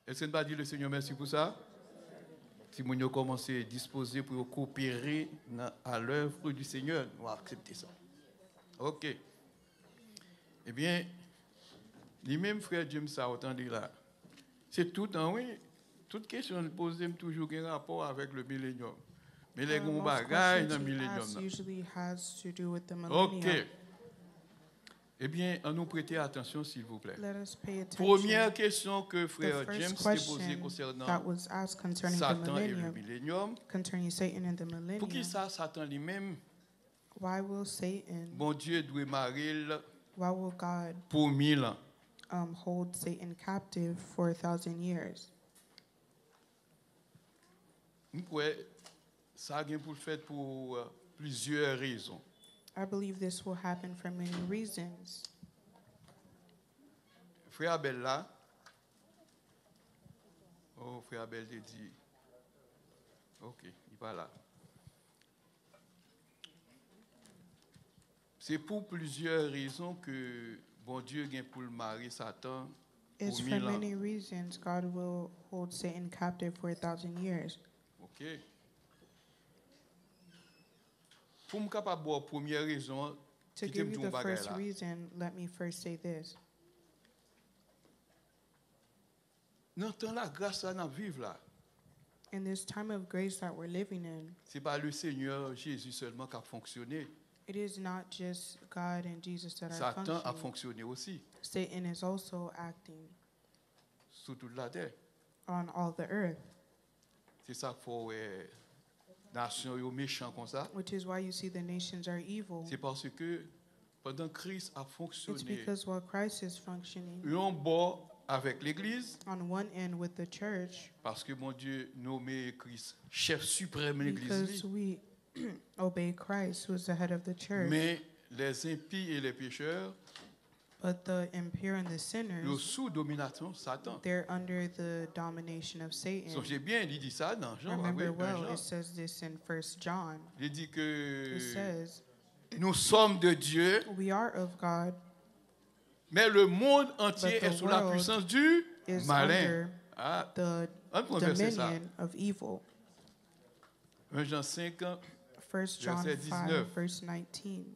Est-ce qu'on ne va pas dire le Seigneur merci pour ça? Si nous avons commencé à disposer pour coopérer à l'œuvre du Seigneur, nous allons accepter ça. Ok. Eh bien, les mêmes frères James a entendu là. C'est tout, hein, oui. Toute question posée toujours un rapport avec le millénium. Mais les gros bagages dans le millénium. Ok. Eh bien, on nous prêter attention, s'il vous plaît. Première question que frère James s'est posée concernant Satan et le millénium. Pour qui ça, Satan lui-même, bon Dieu doit marier pour 1000 ans? Hold Satan captive for 1,000 years. Ça a pour le fait pour plusieurs raisons. I believe this will happen for many reasons. Frère Abel là. Oh, frère Abel dit. Ok, il va là. C'est pour plusieurs raisons que bon Dieu vient pour le marier Satan. It's for many reasons God will hold Satan captive for 1,000 years. Ok. Pour me capable de première raison. To give you the first reason, let me first say this. Dans la grâce à nous vivre là. In this time of grace that we're living in, c'est pas le Seigneur Jésus seulement qui a fonctionné. It is not just God and Jesus that are functioning. Satan a fonctionné aussi. Satan is also acting sur toute la terre. On all the earth. C'est ça faut nations yo méchants comme ça. Which is why you see the nations are evil. C'est parce que pendant Christ a fonctionné. It's because while Christ is functioning. Un bord avec l'église. On one end with the church. Parce que mon Dieu nommé Christ chef suprême de l'église. Because we obey Christ who is the head of the church. Mais les impies et les pécheurs, but the impure and the sinners, sous domination Satan. They're under the domination of Satan. Songez bien, il dit ça dans Jean. Remember well, it says this in 1 John. Il dit que it says, nous sommes de Dieu. We are of God. Mais le monde entier est sous la puissance du malin. The dominion of evil. 1 Jean 5, 1 John 5, verse 19.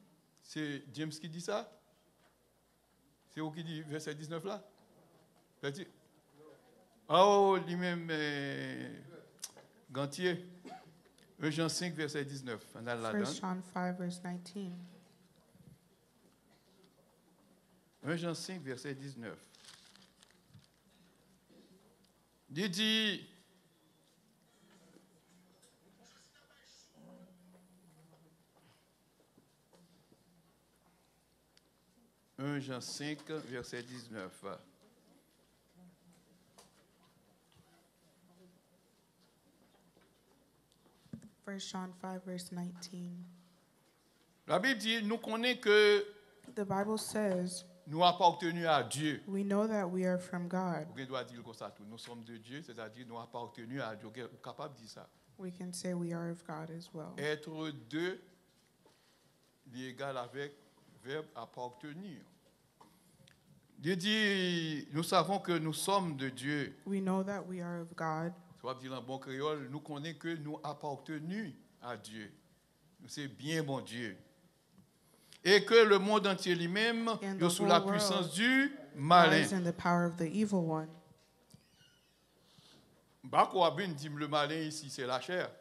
C'est James qui dit ça? C'est où qui dit verset 19 là? Oh, lui-même, Gantier. 1 Jean 5, verset 19. 1 John 5, verse 19. 1 Jean 5, verset 19. Il dit, Jean 5, verset 19. First John 5, verse 19. La Bible dit, nous connaissons que the Bible says, nous appartenons à Dieu. We know that we are from God. Nous sommes de Dieu, c'est-à-dire nous appartenons à Dieu. Vous êtes capable de dire ça? We can say we are of God as well. Être de l'égal avec verbe appartenir. Dieu dit, nous savons que nous sommes de Dieu. We know that we are of God. Tu vas dire en bon créole, nous connaissons que nous appartenons à Dieu. C'est bien bon Dieu. Et que le monde entier lui-même est sous la puissance du malin. Le malin ici, c'est la chair.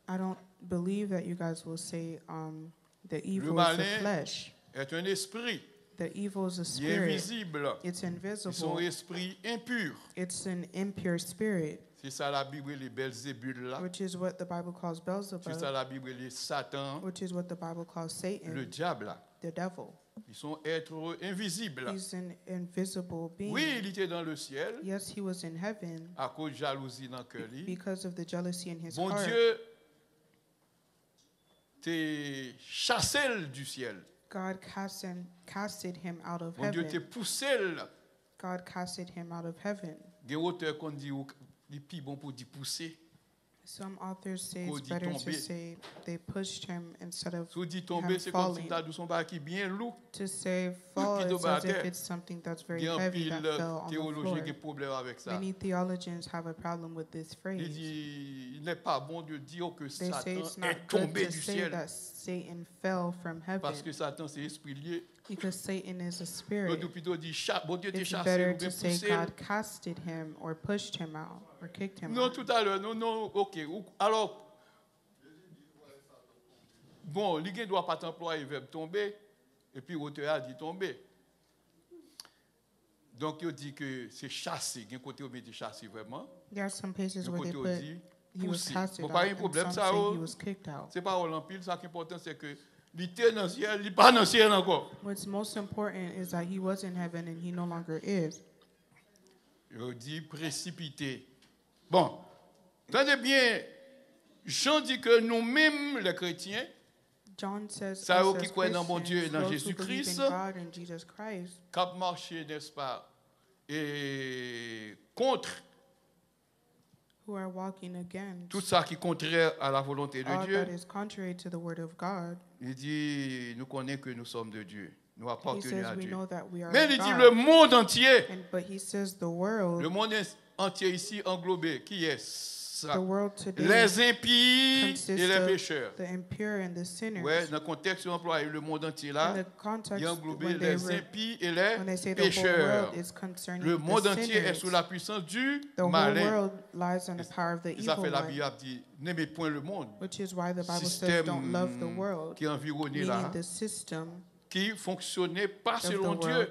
I don't believe that you guys will say the evil le is the flesh. Est un esprit. The evil is a spirit. Il est invisible. It's invisible. C'est un esprit impur. It's an impure spirit. C'est ça la Bible les Belzébul là. Which is what the Bible calls Beelzebub. C'est ça la Bible les Satan. Which is what the Bible calls Satan. Le diable là. The devil. Ils sont êtres invisibles. He's an invisible being. Oui, il était dans le ciel. Yes, he was in heaven. À cause de jalousie dans cœur lui. Because of the jealousy in his bon heart. Dieu t'es chassé du ciel. God casted him out of bon heaven. Dieu t'es poussé. God casted him out of heaven. Des auteurs qu'on dit il plus bon pour dire pousser. Some authors say Qu'on it's dit better to tomber. say they pushed him instead of Si on dit him tomber, c'est comme si falling. tu as du son bas qui est bien lourd. To say fall, Qui it's tombe à as if terre. it's something that's Il very y a un heavy pile that fell on the théologien floor. qui a problème avec ça. Many theologians have a problem with this Il phrase. dit, il n'est pas bon de dire que They say Satan it's not est good tombé to du say ciel. that Satan fell from Parce que heaven Satan, c'est esprit lié. because Satan is a L'autre spirit. plutôt dit, bon Dieu t'a It's chassé better ou bien to say poussé. God casted him or pushed him out or kicked him Non, out. tout à l'heure, non, ok. Alors, bon, il ne doit pas t'employer le verbe tomber, et puis l'auteur a dit tomber. Donc, il dit que c'est chassé. Il y a un côté où il dit chassé vraiment. There are some places Il y a un where they côté où put il dit he was poussé. casted Bon, out, pas un and problème, some ça. say he was kicked out. C'est pas en pile, ça qui est important, c'est que il était dans le ciel, il n'est pas dans le ciel encore. What's most important is that he was in heaven and he no longer is. Il dit précipité. Bon, tenez bien, Jean dit que nous-mêmes, les chrétiens, John says, ça us qui as croient dans mon Dieu et Christians, dans those who believe Jésus-Christ, in God and Jesus Christ, cap marché, n'est-ce pas, et contre who are walking against tout ça qui est contraire à la volonté de all Dieu, that is contrary to the word of God. il dit, nous connaissons que nous sommes de Dieu, nous He appartenons says à we Dieu. know that we are Mais of il dit God. le monde entier, But he says the world, le monde entier ici englobé, qui est ça? the world today Les impies consists et les of pécheurs. the impure and the sinners. Ouais, dans le contexte où on emploie le monde entier In là, the il context, a englobé when they, les impies et when they les say the whole pécheurs. world is concerning Le the monde entier est sinners, sous la puissance du the whole malin. world lies under the power of the Et ça evil fait la one, Bible dit, n'aimez point le monde. which is why the Bible says don't love the Système world, qui est environné meaning là, the system qui fonctionnait pas of the selon world Dieu.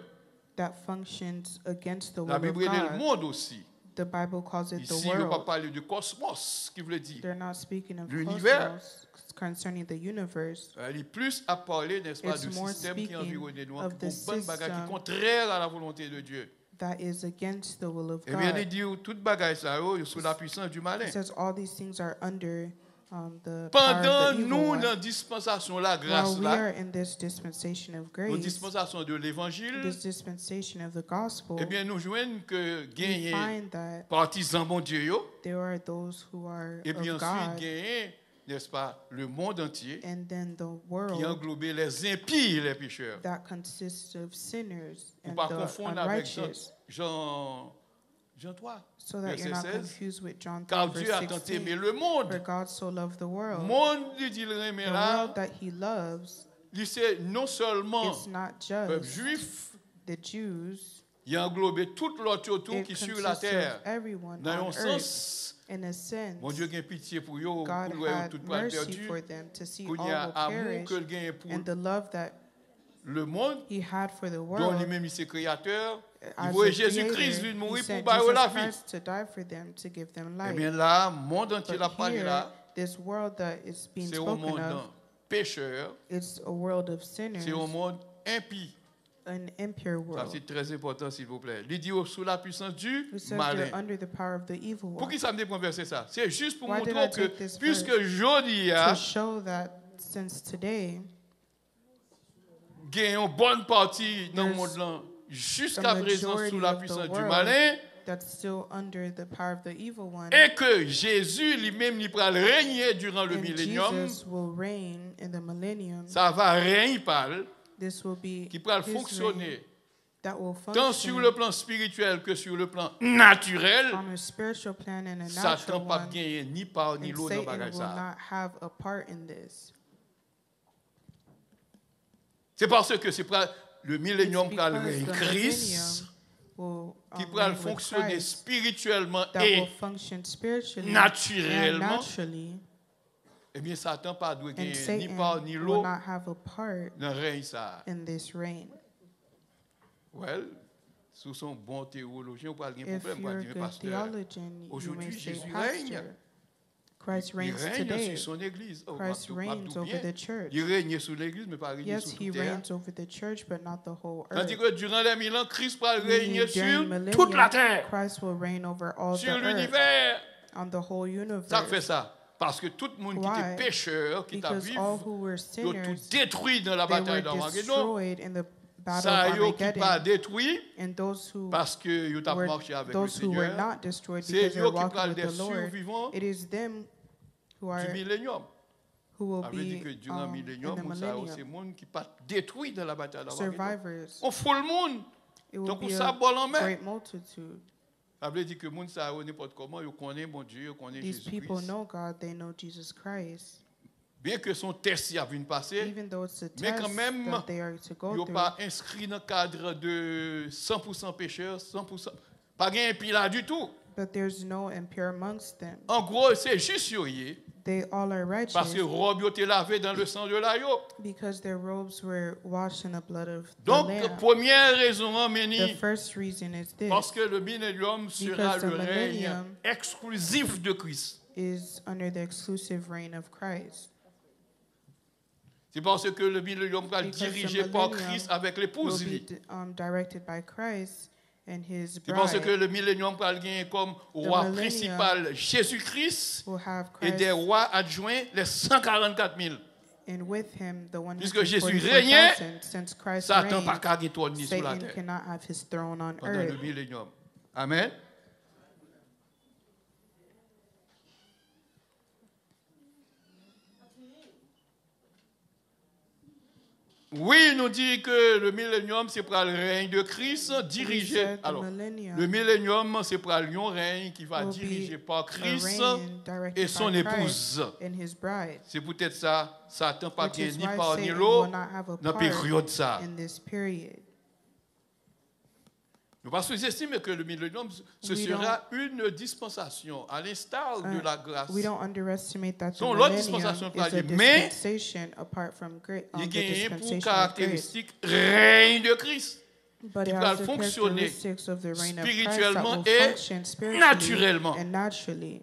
that functions against the La will of Bible est le God. monde aussi. The Bible calls it the Ici, on ne va pas world. parler du cosmos, qui veut dire. They're not speaking of L'univers. cosmos concerning the universe. Il est plus à parler, n'est-ce pas, It's du more système qui est speaking environné nous, of qui the est bagage qui est system contraire à la volonté de Dieu. That is against the will of Eh bien, il God. dit, toute bagage ça, sous la puissance du malin. It says all these things are under the power Pendant of the evil nous, one. dans la dispensation, la While grâce we là, are in this dispensation of dans la grace, dispensation de l'évangile, this dispensation of the gospel, eh bien, nous joignons que we gagner find that partisans bon Dieu, yo, there are those who are et puis of ensuite God, gagner, n'est-ce pas, le monde entier and then the qui world englobe les impies et les pécheurs. that consists of sinners Pour and pas the confondre avec unrighteous, Jean 3, so that you're not verset 16. confused with John 3, Car Dieu verse a tant aimé 16. le For monde. God so loved the world, Monde, il dit le aimé the là, world that he loves, il c'est non seulement it's not peuple just juif, the Jews, il a englobé toute l'autre autour it qui est sur la consists terre. of everyone Dans on un earth. sens, In a sense, mon Dieu a pitié pour eux, pour God voir had tout le monde mercy perdu. for them to see Qu'il all y a will amour perish, que le gagne pour and the love that le monde, he had for the dont world. lui-même il est créateur. Il As voit a Jésus-Christ creator, lui he mourir pour sent bailler la Jesus vie. Christ to die for them, to give them Eh life. bien là, monde entier la But parlé here, là, this world that is being c'est un spoken monde of, pécheur, it's a world of sinners, c'est un monde impie. an impure Ça world. c'est très important s'il vous plaît. Il dit sous la puissance du It says malin. they're under the power of the evil Pour one. qui ça me dépend verser ça? C'est juste pour Why did I montrer que take this puisque verse? jeudi To a show that since today, gagné une bonne partie dans le There's monde là, jusqu'à the présent majority sous la of the puissance du world malin, that's still under the power of the evil one. et que Jésus lui-même il pourra régner durant le And millénium, Jesus will reign in the millennium. ça va régner par This will be qui pourra his fonctionner reign that will tant sur function le plan spirituel que sur le plan naturel. on a spiritual plan and a Satan natural pas one. gagner ni part ni And l'autre dans Satan bagage will ça. not have a part in this. C'est parce que c'est pas le It's millénium because pour le the Christ millennium will qui pourra reign with fonctionner Christ, spirituellement that will et function spiritually and naturellement. naturally, eh bien Satan pas doit and gagner ni Satan part ni will l'autre not have a part dans le règne ça. in this reign. Well, sous son bon théologien, on parle de If problème, you're on a dire good pasteur. theologian, you Aujourd'hui, may say, Jésus règne. Pastor, Christ Il reigns règne today. sur son église. Oh, Christ Mabdou reigns over bien. the church. Il règne sur l'église, mais pas régner Yes, sur he toute terre. reigns over the church, but not the whole earth. Tandis que durant les 1000 ans, Christ va Meaning régner during sur toute la millennium, terre, Christ will reign over all the sur earth, l'univers. on the whole universe. Ça fait ça. Parce que tout le monde qui était Why? pécheur, qui t'a Because vécu, all who were ils ont tout sinners, détruit dans la they bataille were d'Armageddon. destroyed in the battle Ça, of yo qui pas Armageddon. détruit And those who parce que ils ont were, marché avec le those who were Seigneur. not destroyed C'est because they're eux qui walking parlent with des the Lord, survivants it is them who are du millénium. who will Ça veut dire que be durant le in millénium, the c'est le millennium, monde qui pas détruit dans la bataille d'Armageddon. survivors. On fout le monde. It will Donc on be s'abonne en a main. great multitude. Ça veut dire que le monde ça n'importe comment, ils connaissent mon Dieu, ils connaissent These people Jésus-Christ. know God, they know Jesus Christ. Bien que son test y a vu passer, Even though it's a mais test quand même, that they are to ils go n'ont through, pas inscrit dans le cadre de 100% pécheurs, 100%. Pas gain pile là du tout. but there's no impure amongst them. En gros, c'est juste yo, They all are parce que righteous robe yo était lavé dans le sang de l'agneau. because their robes were washed in the blood of the Donc, Lamb. première raison, The Méni, first reason is this, parce que le millénium sera Because le the règne millennium exclusif de Christ. is under the exclusive reign of Christ. C'est parce que le millénium va Because dirigé the par millennium Christ avec Will l'épouse. be directed by Christ and his C'est parce que bride le millénium va gagner comme roi millennium principal Jésus-Christ will have et des Christ, rois adjoints, les 144 000. and with him the Puisque Jésus régnait, 144,000. Since Christ Satan n'a pas reigned, qu'à gagner sur la Satan terre cannot have his throne on pendant le earth. millénium. Amen. Oui, nous dit que le millénium, c'est pour le règne de Christ We dirigé. said the Alors, le millennium millénium, c'est pour le règne qui va will dirigé be par a Christ reign directed et son by Christ épouse. and his bride, C'est peut-être ça, Satan pas which bien is ni why par ni Satan l'autre will not have a dans la part période ça. in this period. Ne pas sous-estimer que le millénium, ce We sera une dispensation, à l'instar de la grâce. We don't underestimate that the Son l'autre millennium dispensation is a mais dispensation apart from Il the gagne pour dispensation of grace, caractéristique règne de Christ. but qui it va has the fonctionner characteristics of the reign of Christ that spirituellement will et function spiritually naturellement. and naturally.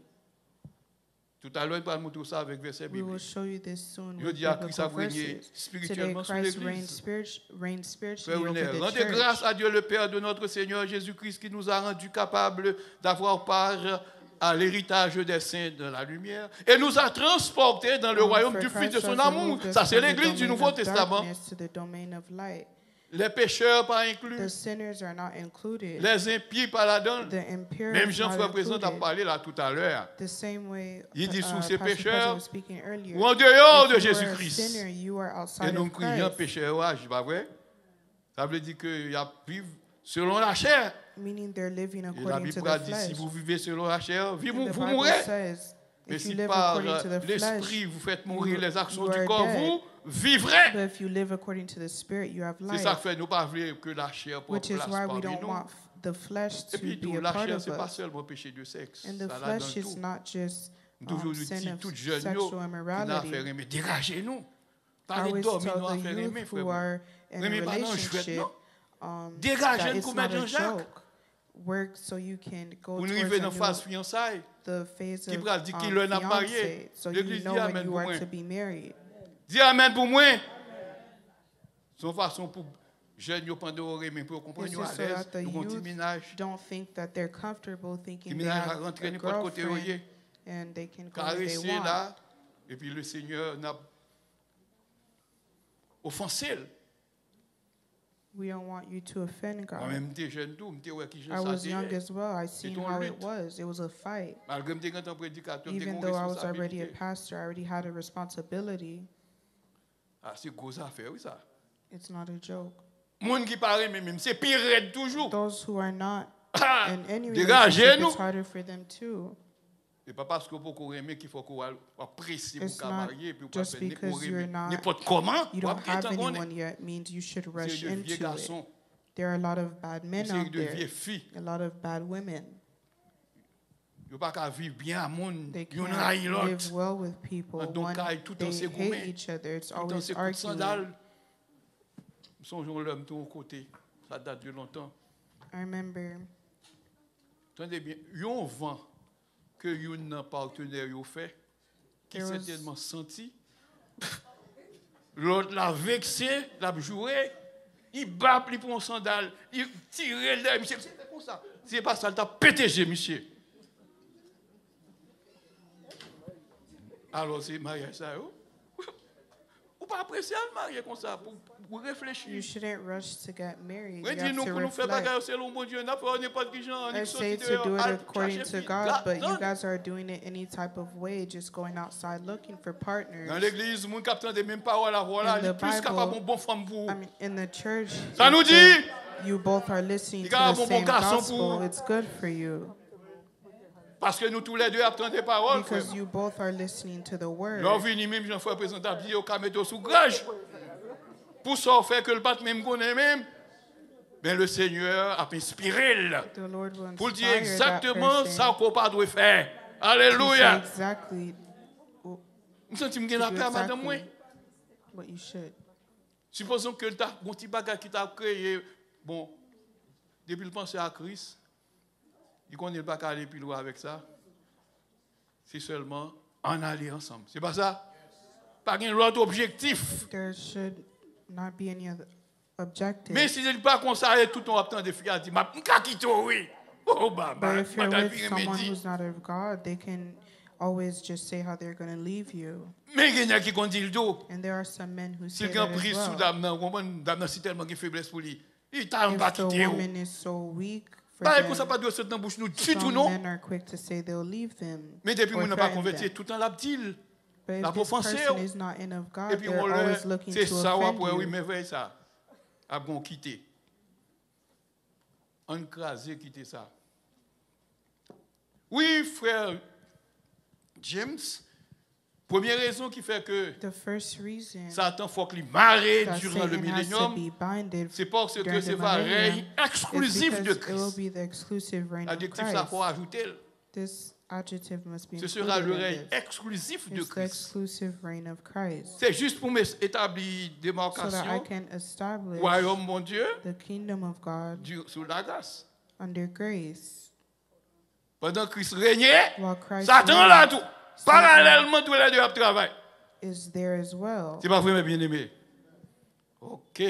Tout à l'heure, il va montrer ça avec verset We will biblique. show you this soon Je with dis à Christ a biblical régné verses. Today, spirituellement sur Christ reigns, l'Église. reigns Frère spiritually over Wilner, the rendez grâce church. à Dieu le Père de notre Seigneur Jésus-Christ qui nous a rendus capables d'avoir part à l'héritage des saints de la lumière et nous a transportés dans le royaume For du Fils Christ de son has amour. removed us Ça, c'est from the l'Église du domain Nouveau of Testament. darkness to the domain of light. Les pécheurs pas inclus, The sinners are not included. les impies pas là-dedans. The impure Même are Jean-Frère not Présent a included. parlé là tout à l'heure. The same way Il dit sous ces Pastor pécheurs President was speaking earlier. ou en dehors de If you are a Jésus-Christ. sinner, you are Et outside nous of crions Christ, pécheur, c'est pas vrai? Ça veut dire qu'il y a vivre selon la chair. meaning they're living Et la according to Bible the a dit, si flesh. vous vivez selon la chair, And the vous Bible mourrez. says, Mais if you si live par according to the flesh, l'esprit vous faites mourir you- les actions you du are corps, dead. vous vivrez. But if you live according to the Spirit, you have C'est ça life, que fait nous pas vouloir que la chair prenne which is place why we parmi don't nous. want the flesh Et to puis be tout, a la part chair, of c'est pas us. seulement péché de sexe. And the Ça là dans flesh is tout. not just Toujours nous sin dit, of tout jeune, sexual qui n'a immorality. fait aimer, dégagez-nous. I Parlez always d'hommes, tell nous a the fait aimer, youth who frère. are in Oui, mais a pas dans le chouette, relationship non? that Dégagez-nous it's pour not mettre a Jean-Jacques. joke. Work so you can go Pour nous towards arriver dans la phase the fiançailles. phase Qui of pral dit qu'il l'a marié. fiancé, so you L'Église know dit when amen you pour are moi. to be married. Dis amen pour moi. Son façon pour jeunes yo pendant oreille mais pour comprendre This yo is à so l'aise, that the yo un petit youth ménage, don't think that they're comfortable petit thinking they ménage à have rentrer a n'importe côté girlfriend oreille, and they can go where they caresser want. là et puis le Seigneur n'a offensé. We don't want you to offend Moi God. même t'es jeune tout, m'étais ouais qui I jeune ça was young c'est. as well. I seen ton how lutte. it was. It was a fight. Malgré m'étais grand prédicateur, m'étais Even une though I was already a responsabilité. pastor, I already had a responsibility. Ah, c'est grosse affaire oui ça. It's not a joke. Monde qui paraît même c'est pire raide toujours. Those who are not Ah, in any dégagez relationship, nous. it's harder for them too. Et pas parce que vous pouvez aimer qu'il faut qu'on apprécie It's pour not marier puis just because you're not- n'importe comment. You don't have anyone yet means you should rush C'est de vieux into it. garçons, There are a lot of bad men c'est out de vieilles there, filles. a lot of bad women. Ils ne peuvent pas vivre bien à monde. They Ils ont can't raillé l'autre. live well with people. Donc, One, caille tout en they ses hate gourmets, each other. It's Tout en always ces coups de arguing. sandales. Songeons l'homme tout au côté. Ça date de longtemps. I remember Attendez bien, il y a un vent que un partenaire a fait, qui There s'est was- tellement senti. L'autre l'a vexé, l'a joué. Il bat, il prend un sandal, il tire l'air, monsieur. C'est comme ça. C'est pas ça, il t'a pété, monsieur. Alors, c'est mariage ça, yo. Ou pas apprécier le marier comme ça pour You réfléchir. shouldn't rush to get married. Oui, You dis have nous to pour nous faire reflect. bagarre selon bon Dieu, n'a pas n'importe qui genre, I ni say sortir to do it dehors, according chercher to fille. God, but you Donne. guys are doing it any type of way, just going outside looking for Dans partners. l'église, mon capitaine des mêmes paroles à voilà, In il est the plus capable Bible, de bon femme pour. I mean, in the church, Ça nous if dit, you both are listening il to y a the un bon same garçon gospel, pour- it's good for you parce que nous tous les deux apprenons des paroles, frère. because you both are listening to the word. L'on vient même, j'en fais présentable, il y a qu'à mettre sous grâce. Pour ça, fait que le bat même connaît même. Mais le Seigneur a inspiré The Lord will pour dire inspire that exactement person ça qu'on pas doit faire. to say Alléluia. exactly Nous sentons que to la do paix, madame, moi. exactly what you should. Supposons que tu as un petit bagage qui t'a créé. Bon, depuis le penser à Christ, il connaît pas qu'à aller plus loin avec ça. C'est seulement en aller ensemble. C'est pas ça? Pas un autre objectif. There should not be any other objective. Mais si je ne dis pas qu'on s'arrête tout en temps de filles, je dis, ma quitte, oui. Oh, bah, But if you're madame, with il me someone dit. who's not of God, they can always just say how they're going to leave you. Mais il y a qui dit le dos. And there are some men who Si say quelqu'un that pris as sous well. dame, c'est tellement de faiblesse pour lui. Il t'a If pas the quitté. woman is so weak for Bah, écoute, ça them, pas de se dans bouche nous du tout, some non? men are quick to say they'll leave them Mais depuis or qu'on n'a pas threaten converti, them. tout le temps l'abdil. But la if this pensée, person is not in of Et God, puis they're on leur, always looking c'est to ça, offend oui, you. mais veille ça. A bon quitter. Encraser, quitter ça. Oui, frère James, première raison qui fait que The first reason Satan faut qu'il marre that durant le Satan has to millénium, be binded c'est parce que during c'est the un règne millennium exclusif is de because it will Christ. be the exclusive reign of L'adjectif, ça faut Christ. ajouter. This adjective must be Ce sera included le in règne this. exclusif de It's the Christ. exclusive reign of Christ. C'est juste pour établir So that I démarcation, can establish royaume mon Dieu, the kingdom of God sous la grâce. under grace. Pendant que Christ régnait, While Christ Satan là reigns, tout. Parallèlement, tous les deux à travail. is there as well. C'est pas vrai, mes bien-aimés. OK.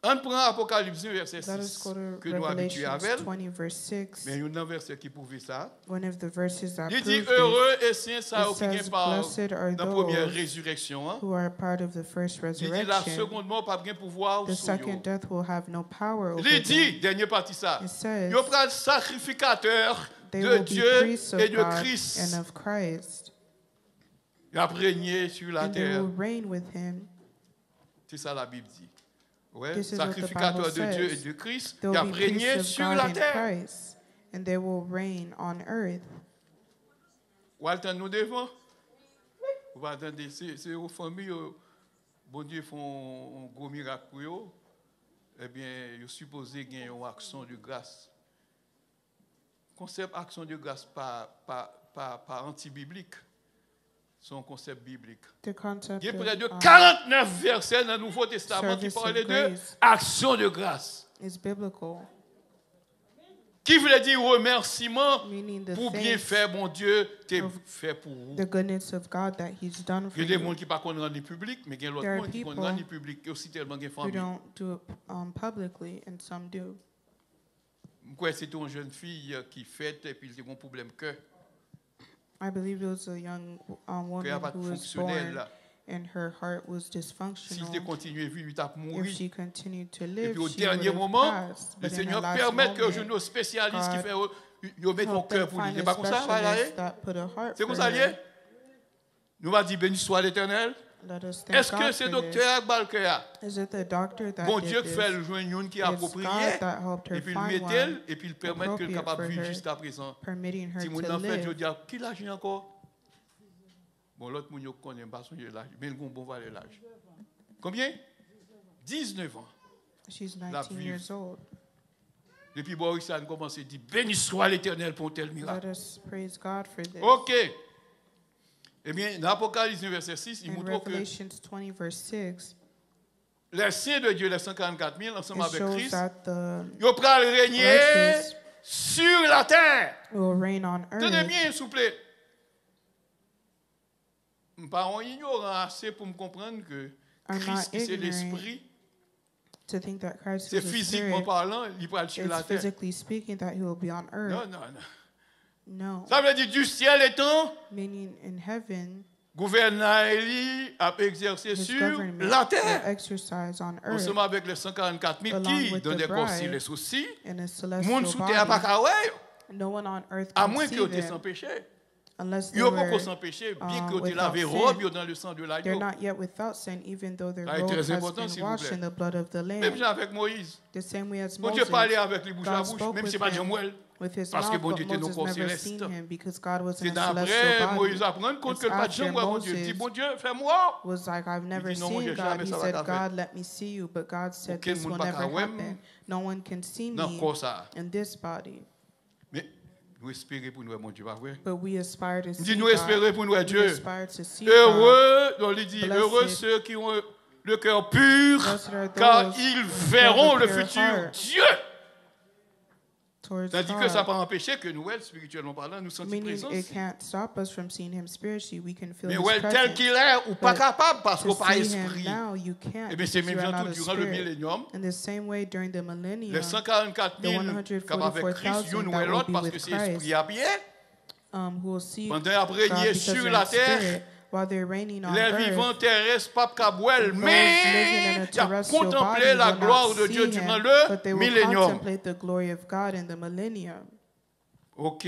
On prend Apocalypse 1, verset Let us 6, go to que nous habitués Revelations avec. 20, verse 6. Mais il y a un verset qui prouve ça. One of the verses that Il prove dit this, heureux et saints, ça it qui vient says, par "Blessed are la première those résurrection. Hein. who are part of the first Il dit la resurrection. seconde mort pas bien pouvoir The sur second eux. death will have no power over Il dit, them. dernière partie ça, It says, il y aura le sacrificateur They de will be Dieu priests et of de God Christ. and of Christ, Il a régné sur la and they terre. will reign with him. C'est ça la Bible dit. Ouais, This is what the sacrificateur Bible de Dieu et says. de Christ, They il a will be régné priests of sur God la and terre. Christ, and they will reign on earth. Walter nous devant. Vous attendez, c'est aux familles, bon Dieu font un gros miracle pour eux. Eh bien, ils supposé gagner une action de grâce. Concept action de grâce pas anti-biblique. C'est un concept biblique. The concept Il y a près de of 49 versets dans le Nouveau Testament qui service of parlaient de grace. action de grâce. is biblical, Qui voulait dire remerciement meaning the pour bien thanks, faire, mon Dieu, t'es of fait pour vous. the goodness of God that He's done for Il y a des you. gens qui ne pas rendre public, mais il y a d'autres There are gens qui people rendre public. Il y a aussi tellement de who familles. don't do it publicly, and some do. Quoi, c'était une jeune fille qui fête et puis il a un problème cœur. I believe it was a young Qu'il n'y a woman pas de who was fonctionnel born là. and her heart was S'il dysfunctional. continuait à vivre, il t'a If mouru. she continued to Et live, puis au she would dernier have moment, passed. le But in the Seigneur last permet que je moment, nos spécialistes qui God fait, ils mettent mon help them cœur pour lui. find C'est a pas comme ça, voilà. specialist that put a heart C'est for comme ça, lié. her. Nous va dire béni soit l'Éternel. Let us thank Est-ce que God c'est for docteur this. Balkea? Is it the doctor that Bon did Dieu this? fait le joindre une qui est It's appropriée, God that helped her et puis il find met one, et puis il permet qu'elle appropriate soit capable de for vivre her, jusqu'à présent. permitting her Si mon to enfant, je live. dis, qui l'âge encore? Bon, l'autre, mon connaît pas son l'âge, mais il a un bon valeur l'âge. Combien? 19 ans. She's La 19 vive. years old. Depuis Boris a commencé à dire, béni soit l'Éternel pour un tel miracle. Let us praise God for this. Ok. Eh bien, dans l'Apocalypse verset 6, il In montre que Revelations 20, verse 6, les saints de Dieu, les 144 000, ensemble it avec shows Christ, that the ils vont régner righteous sur la terre. will reign on Tenez earth. bien, s'il vous plaît. Je ne suis pas ignorant assez pour me comprendre que I'm Christ, not c'est ignorant l'esprit, to think that Christ c'est is a physiquement spirit. parlant, il va sur la It's terre. physically speaking that he will be on earth. Non, non, non. No. Ça veut dire du ciel étant Meaning in heaven, gouvernement a exercé His sur government la will terre. exercise on earth Ensemble avec les 144 000 along qui, with dans the des corps, bride les soucis, in a le celestial monde sous terre n'a pas body. qu'à ouais, No one on earth à can moins que see tu es sans them péché. unless they Ils n'ont pas were sans péché, bien que tu without lavé sin. robe dans le sang de They're l'agneau. not yet without sin, even though their Ça est robe très has important, been s'il vous washed plaît. in the blood of the Même Lamb. avec Moïse. The same way as Bon Dieu Moses, parlait avec les bouches à God bouche, spoke même si with c'est pas him Jean-Mouel. with his Parce que mouth, bon but Dieu était non Moses corps never céleste. seen him because God was C'est in a d'après celestial Moïse body. à prendre compte It's que le pas de after Jean, bon Dieu dit, Moses bon Dieu, fais-moi. was like, I've never dit, non, mon seen Dieu, God. jamais He ça va said, t'arriver. God, let me see you. But God said, Aucun this monde will pas never qu'à ouais, happen. No one can see Non, me quoi ça. in this body. Mais nous espérons pour nous, mon Dieu, pas vrai. But we aspire to Il see dit, nous God. espérons pour nous, We Dieu. aspire to see God. Heureux, donc il dit, Blessed. heureux ceux qui ont le cœur pur, Blessed are car those ils who verront have a le pure futur heart Dieu. towards Tandis que ça n'a God. pas empêché que nous, spirituellement parlant, nous sentions Meaning présence. it can't stop us from seeing Him spiritually. We can feel Mais His ouais, tel presence. qu'il est, ou pas But capable parce to qu'on n'a pas see Him esprit. now, you can't Eh bien, c'est because même you are genre not a durant le spirit. millénium. In the same way, during the millennium, Les 144 the 000 capables avec Christ, 144,000 une ou that will l'autre, be parce with que c'est Christ, esprit à pied. who will see God Pendant après régner because sur they're la in terre, spirit while they're reigning on les vivants earth. terrestres, pas cabouel, Those living in mais a ils ont terrestrial contemplé body la will gloire not de Dieu see durant Him, le but they will millénium. contemplate the glory of God in the millennium. Ok.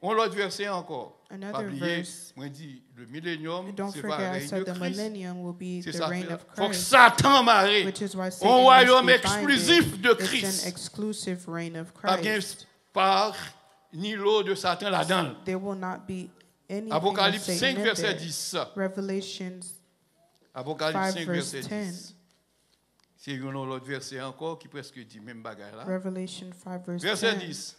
On l'autre verset encore. Another Pas oublier, verse. moi dit, le millénium, Don't c'est pas forget, le I règne said de the Christ. millennium will be C'est the ça. reign of Faut que Christ, Satan marre. which is why Un Satan royaume must be binded. exclusif de It's Christ. an exclusive reign of Pas bien Christ. par ni l'eau de Satan là-dedans. There will not be anything of Apocalypse 5, Satan in verset there. 10. Revelations Apocalypse 5, 5, verset verse 10. C'est un autre verset encore qui presque dit même bagarre là. Revelation 5, verse Verset 10. 10.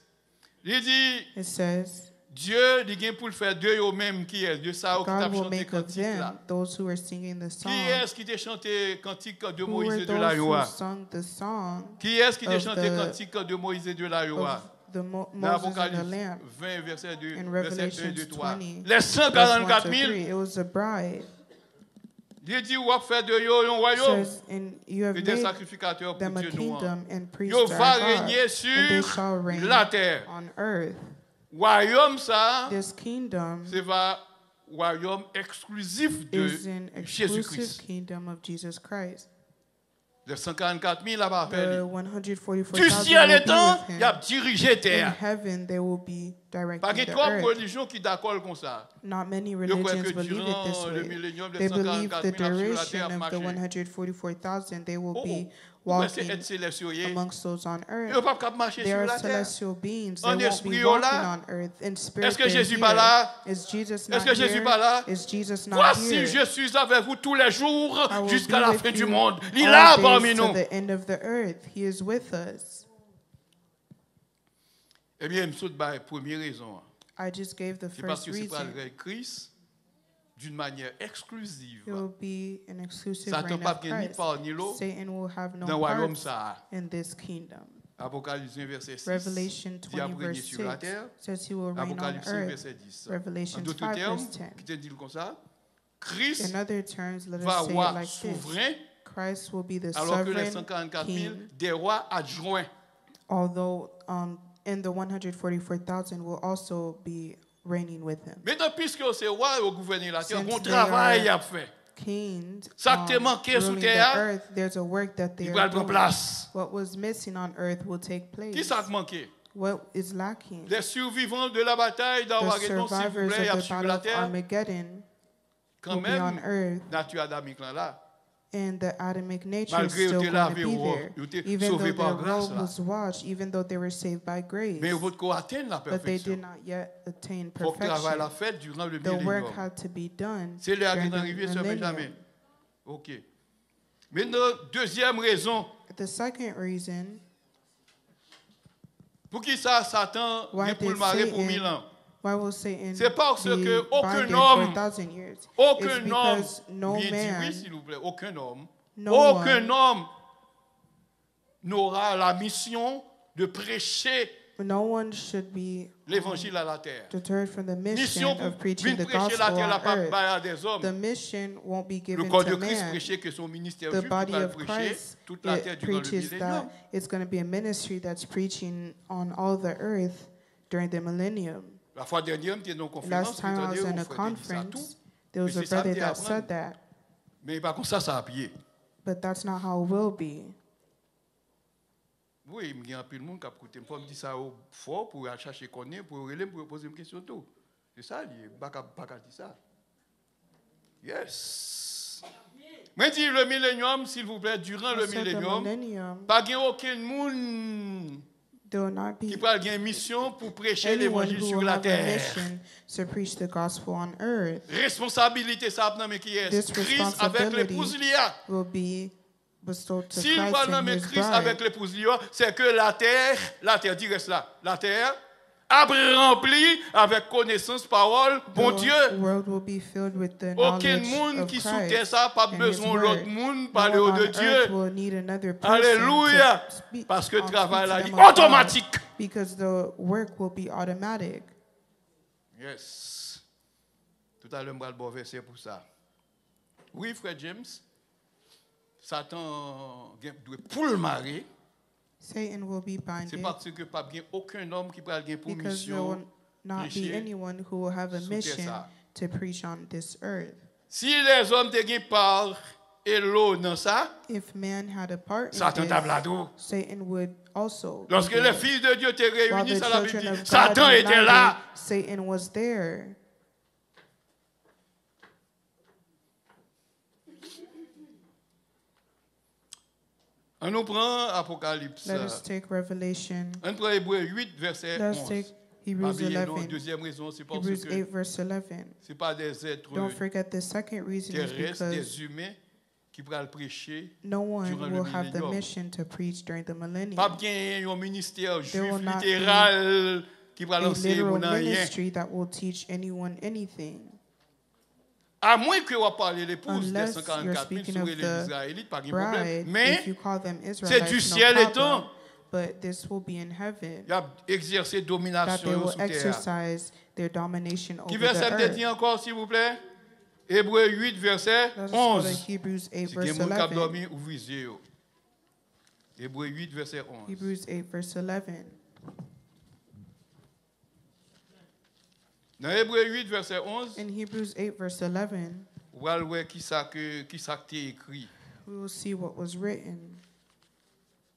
Il dit, It says, Dieu, il vient pour le faire deux eux mêmes qui est, de ça qui t'a God will chanté make of cantique them là. those who are singing the Qui song. est-ce qui t'a chanté cantique de Who Moïse were et de la those who Yoa? sung the song Qui est-ce qui t'a of chanté the- cantique de Moïse et de la Yoa? of the Dans Moses and the Apocalypse Lamb? 20, verset 2, In verset 1, Revelation 2, 3. 20, Les verse 1 144 to 000, 3, it was a bride. il dit, ou a fait de eux un royaume Says, and you have et des made sacrificateurs pour them a Dieu nous. kingdom and priests Yo to va our God, régner and they shall sur reign la terre. on earth. Royaume ça, This kingdom c'est un royaume exclusif de is an exclusive Jésus-Christ. kingdom of Jesus Christ. Les 144 000 là-bas, The du 144,000 ciel will be étant, with il a him. dirigé In terre. heaven, they will be Pas directing qu'il y the a trois earth. religions qui d'accord comme ça. Not many Je crois religions que believe it this durant le way. millénium, les They believe 144 the 000 sur la duration terre of the marché. 144,000, they will Oh, be oh. C'est walking être célestiaux. Ils amongst those on ne earth. peuvent pas marcher They sur are la terre. celestial beings. They En won't esprit, be oh walking là. on earth. In spirit, Est-ce que they're Jésus pas here. là? Is Jesus Est-ce not que Jésus here? pas là? Is Jesus not Voici, here? je suis avec vous tous les jours I will jusqu'à be la with fin du you monde. Il est all là days parmi to nous. the end of the earth. He is with us. Eh bien, je saute la première raison. I just gave the C'est parce first que c'est pas reason. le Christ d'une manière exclusive. It will be an exclusive Satan reign pas of ni Christ. part ni l'autre Satan will have no dans le royaume part ça. in this kingdom. Apocalypse 1, verset 6. Revelation Il a 20, régné verse sur la 6 terre. says he will reign on Apocalypse 5, earth. verset 10. Revelation En d'autres 5, termes, verse 10. qui te dit comme ça, Christ In other terms, let va us say it roi like this. souverain, Christ will be the alors que les sovereign 144 000 king, des rois adjoints. although in the 144,000 will also be reigning with him. Maintenant, puisque c'est roi au gouverner la terre, Since bon they travail are à faire. Kings Ça qui te manquait sous ruling the terre, earth, there's a work that they il are va prendre doing. place. What was missing on earth will take Qui place. ça qui manquait? What is lacking? Les survivants de la bataille The d'Armageddon, s'il vous survivors plaît, y a of the sur battle la of terre, Armageddon quand will be on même, earth, nature adamique là. and the Adamic nature is Malgré still qu'ils going to lavé be robe, there, ils étaient even though sauvés par their grâce robe là. was washed, even though they were saved by grace. Mais votre corps atteint la But they perfection. did not yet attain Il faut que le travail perfection. la fait durant le The work millénium. had to be done C'est là during qu'il est arrivé the sur Benjamin. millennium. OK. Maintenant, deuxième raison, The second reason pour qui ça, Satan why est pour le did marier pour Satan 1000 ans. why will Satan C'est parce que be aucun binded homme, for 1,000 years? It's Aucun homme, because no bien dit oui, man, s'il vous plaît, aucun homme, no aucun one, homme n'aura la mission de prêcher no one should be l'évangile à la terre. deterred from the mission Mission pour of preaching the prêcher gospel la terre, la on pas earth. à des hommes. The mission won't be Le given corps de to Christ man. prêchait que son ministère The juif body va of prêcher Christ, toute la terre it durant le preaches millénium. that it's going to be a ministry that's preaching on all the earth during the millennium. La fois dernière, j'étais dans une conférence, Last time I was in a tout. conference, There was Mais a c'est ça brother que that t'es said that, Mais par contre, ça a pied. but that's not how it will be. Oui, il y a un peu de monde qui a écouté. Il faut me dire ça fort pour chercher connaître, pour relire, pour poser une question tout. C'est ça, il n'y a pas qu'à dire ça. Yes. Mais dis le millénium, s'il vous plaît, durant le I said the millénium, millennium, pas qu'il y ait aucun monde there will not qui be peut avoir une mission pour prêcher anyone l'évangile who sur will la have a terre. mission to preach the gospel on earth. Responsabilité, ça a qui est This Christ avec l'épouse Lia. will be bestowed to S'il Christ va and nommer his Christ avec bride. l'épouse Lia, c'est que la terre, dis reste là, la terre a rempli avec connaissance, parole, bon Dieu. The world will be filled with the Aucun knowledge monde of qui sous terre Christ ça, pas and his besoin de l'autre word. monde, No parler one au de on earth Dieu. will need another person Alléluia. to speak, Parce que le speak travail to là, them est of God, automatique. because the work will be automatic. Yes. Tout à l'heure, je vais le bon verset pour ça. Oui, frère James, Satan doit pour le marier. Satan will be C'est binded parce que pas bien aucun homme qui peut avoir pour because there mission. will not be prêcher anyone who will have a sous terre mission ça. to preach on this earth. Si les hommes te gagnent par et l'eau dans ça, If man had a part in Satan t'a this, blado. Satan would also. Lorsque begin. les fils de Dieu te While réunissent the à la children Bible, of God Satan était united, là. Satan was there. On nous prend Apocalypse. Let us take Revelation. On prend Hébreux 8, verset Let us 11. take Hebrews Pas non, 11. deuxième raison, c'est parce Hebrews que 8, verse 11. ce pas des êtres Don't forget the second reason is terrestres, because des humains qui pourraient le prêcher. no one durant le will have the millénium. mission to preach during the millennium. Pas bien un ministère There juif will not littéral qui va A lancer literal mon rien. ministry that will teach anyone anything. À moins que vous parlez l'épouse des Unless you're 144 000 speaking sur of les the Israélites, pas de problème. Bride, Mais if you call them c'est Israelites, du no ciel et problem. temps. But this will be in heaven, Il a exercé that they domination will sur terre. exercise their domination Qui over the verset me dit earth. encore, s'il vous plaît? Hébreux 8, verset Let us go to 11. Hebrews 8, Si verse quelqu'un qui a 11. dormi, ouvrez les yeux. Hébreux 8, verset 11. Hebrews 8, verse 11. Dans Hébreux 8, verset 11, In Hebrews 8, verse 11, vous allez voir qui ça que écrit. we will see what was written.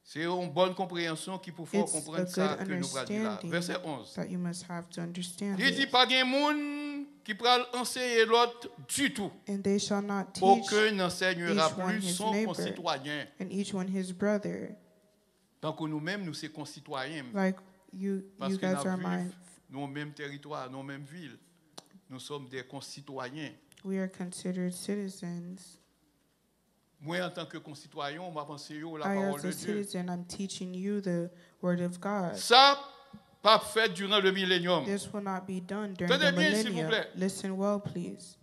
C'est une bonne compréhension qui peut faire It's a comprendre good ça que nous allons dire là. understanding Verset 11. that you must have to understand Il dit this. pas de monde qui pourra enseigner l'autre du tout. And they shall not teach, Aucun n'enseignera each one plus his son neighbor. concitoyen. and each one his brother. Tant que nous-mêmes, nous sommes concitoyens. Like you Parce que guys are nous my, vivons dans le même territoire, dans la même ville. Nous sommes des concitoyens. we are considered citizens. Moi, en tant que concitoyen, on m'a pensé la I, parole as de a Dieu. citizen, I'm teaching you the word of God. Ça, pas fait durant le millénium. This will not be done during Tenez the bien, s'il vous millennium. plaît. Listen well, please.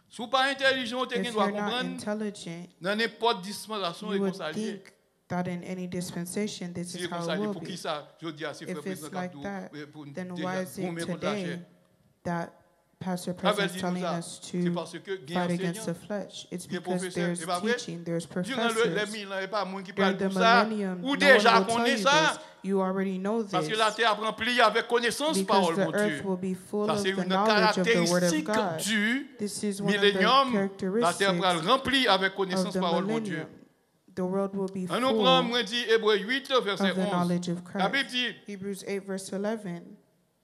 Si vous pas intelligent, vous If doit you're not comprendre, intelligent, dans n'importe dispensation et you would conseiller. think that in any dispensation, this Si is les how it conseillers, will pour qui be. ça, je dis à ces frères If it's présidents like Kabdou, that, pour then déjà why is it gommer contre la chair. today that Pastor Avec President's telling ça, us c'est to parce que il y a fight against the enseignants, flesh? It's il y a because professeurs, there's c'est pas vrai? teaching, there's Durant les professors. mille ans, il n'y a pas monde qui During parle the pour ça, millennium, ou no déjà one will tell connaît you ça. this. You already know Parce que this. la terre a remplie avec connaissance Because parole, mon the earth Dieu. will be full Ça, of c'est the une knowledge of the word of caractéristique God. du This is one of the millénium. La characteristics terre sera remplie avec of connaissance the parole, mon Dieu. millennium. The world will be On nous full prend, moi, dit Hébreux 8, verset of the 11. knowledge of La Bible Christ. dit, Hebrews 8, verse 11.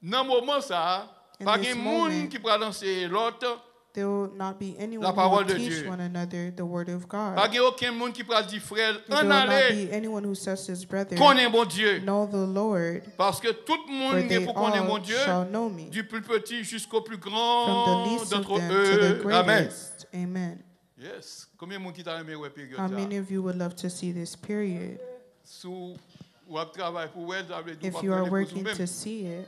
dans ce moment, ça, In pas this de moment, monde qui pourra lancer l'autre, There will not be anyone La who parole will de teach Dieu. one another the word of God. pas de aucun monde qui pourra dire, frère, There en will not aller, be anyone who says to his brother, connais mon Dieu. know the Lord, Parce que tout le for monde they est pour connaître mon all Dieu, shall know me, du plus petit jusqu'au plus from grand the least of d'entre them to the eux. Amen. greatest. Amen. Yes. Combien de monde qui t'a aimé ouais période How ça? many of you would love to see this period? Sous ou à travail pour elle, ça veut dire If qu'on you va are prendre les working pour to see it,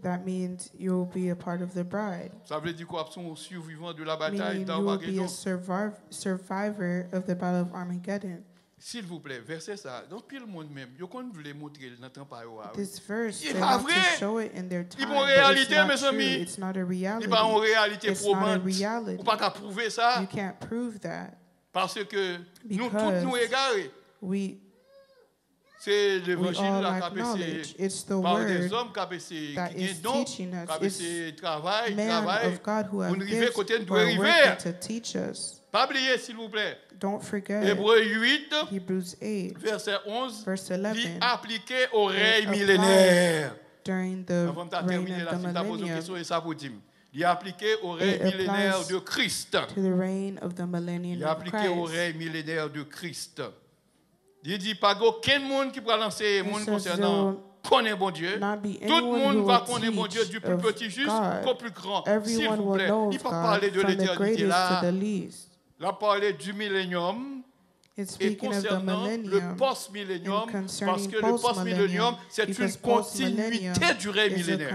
that means you will be a part of the bride, ça veut dire qu'on sont survivants de la bataille meaning you will be d'Armageddon. a survivor of the battle of Armageddon. S'il vous plaît, verset ça. Donc pile monde même, yo qu'on voulait montrer dans temps par yo. This verse, C'est they pas want to vrai. show it in their Il time, bon but it's réalité, not mes true. amis. It's not a Il reality. pas en réalité It's not a probante. reality. Ou pas qu'à prouver ça You can't prove that. parce que nous Because tous nous égarés. We C'est We l'évangile all là lack qui a knowledge. It's the par des word hommes qui a qui that gagnent is don, teaching us. qui a It's travail, man of God who have Vous gifts côté who nous are arriver. working to teach us. Pas oublier s'il vous plaît. Don't forget Hébreux 8 Hebrews 8, verset 11 verse dit 11. appliqué au règne It millénaire. During the Avant de reign terminer of là, the si tu as posé une millennium, question et ça vous dit. Il est appliqué au règne It millénaire applies de Christ. to the reign of the Il millennium est of appliqué au Christ. règne millénaire de Christ. Il dit pas aucun monde qui va lancer It monde says concernant connaît bon Dieu. not be Tout le anyone monde who va will connaître bon Dieu teach du plus of petit juste God. qu'au plus grand. S'il Everyone vous will plaît, know il of ne peut pas parler God de from the l'éternité greatest to là. the least. Là, parler du millénium. It's Et speaking of the concernant le millennium post-millénium, and parce concerning que le post-millénium, post-millennium, c'est une because post-millennium continuité du règne is millénaire.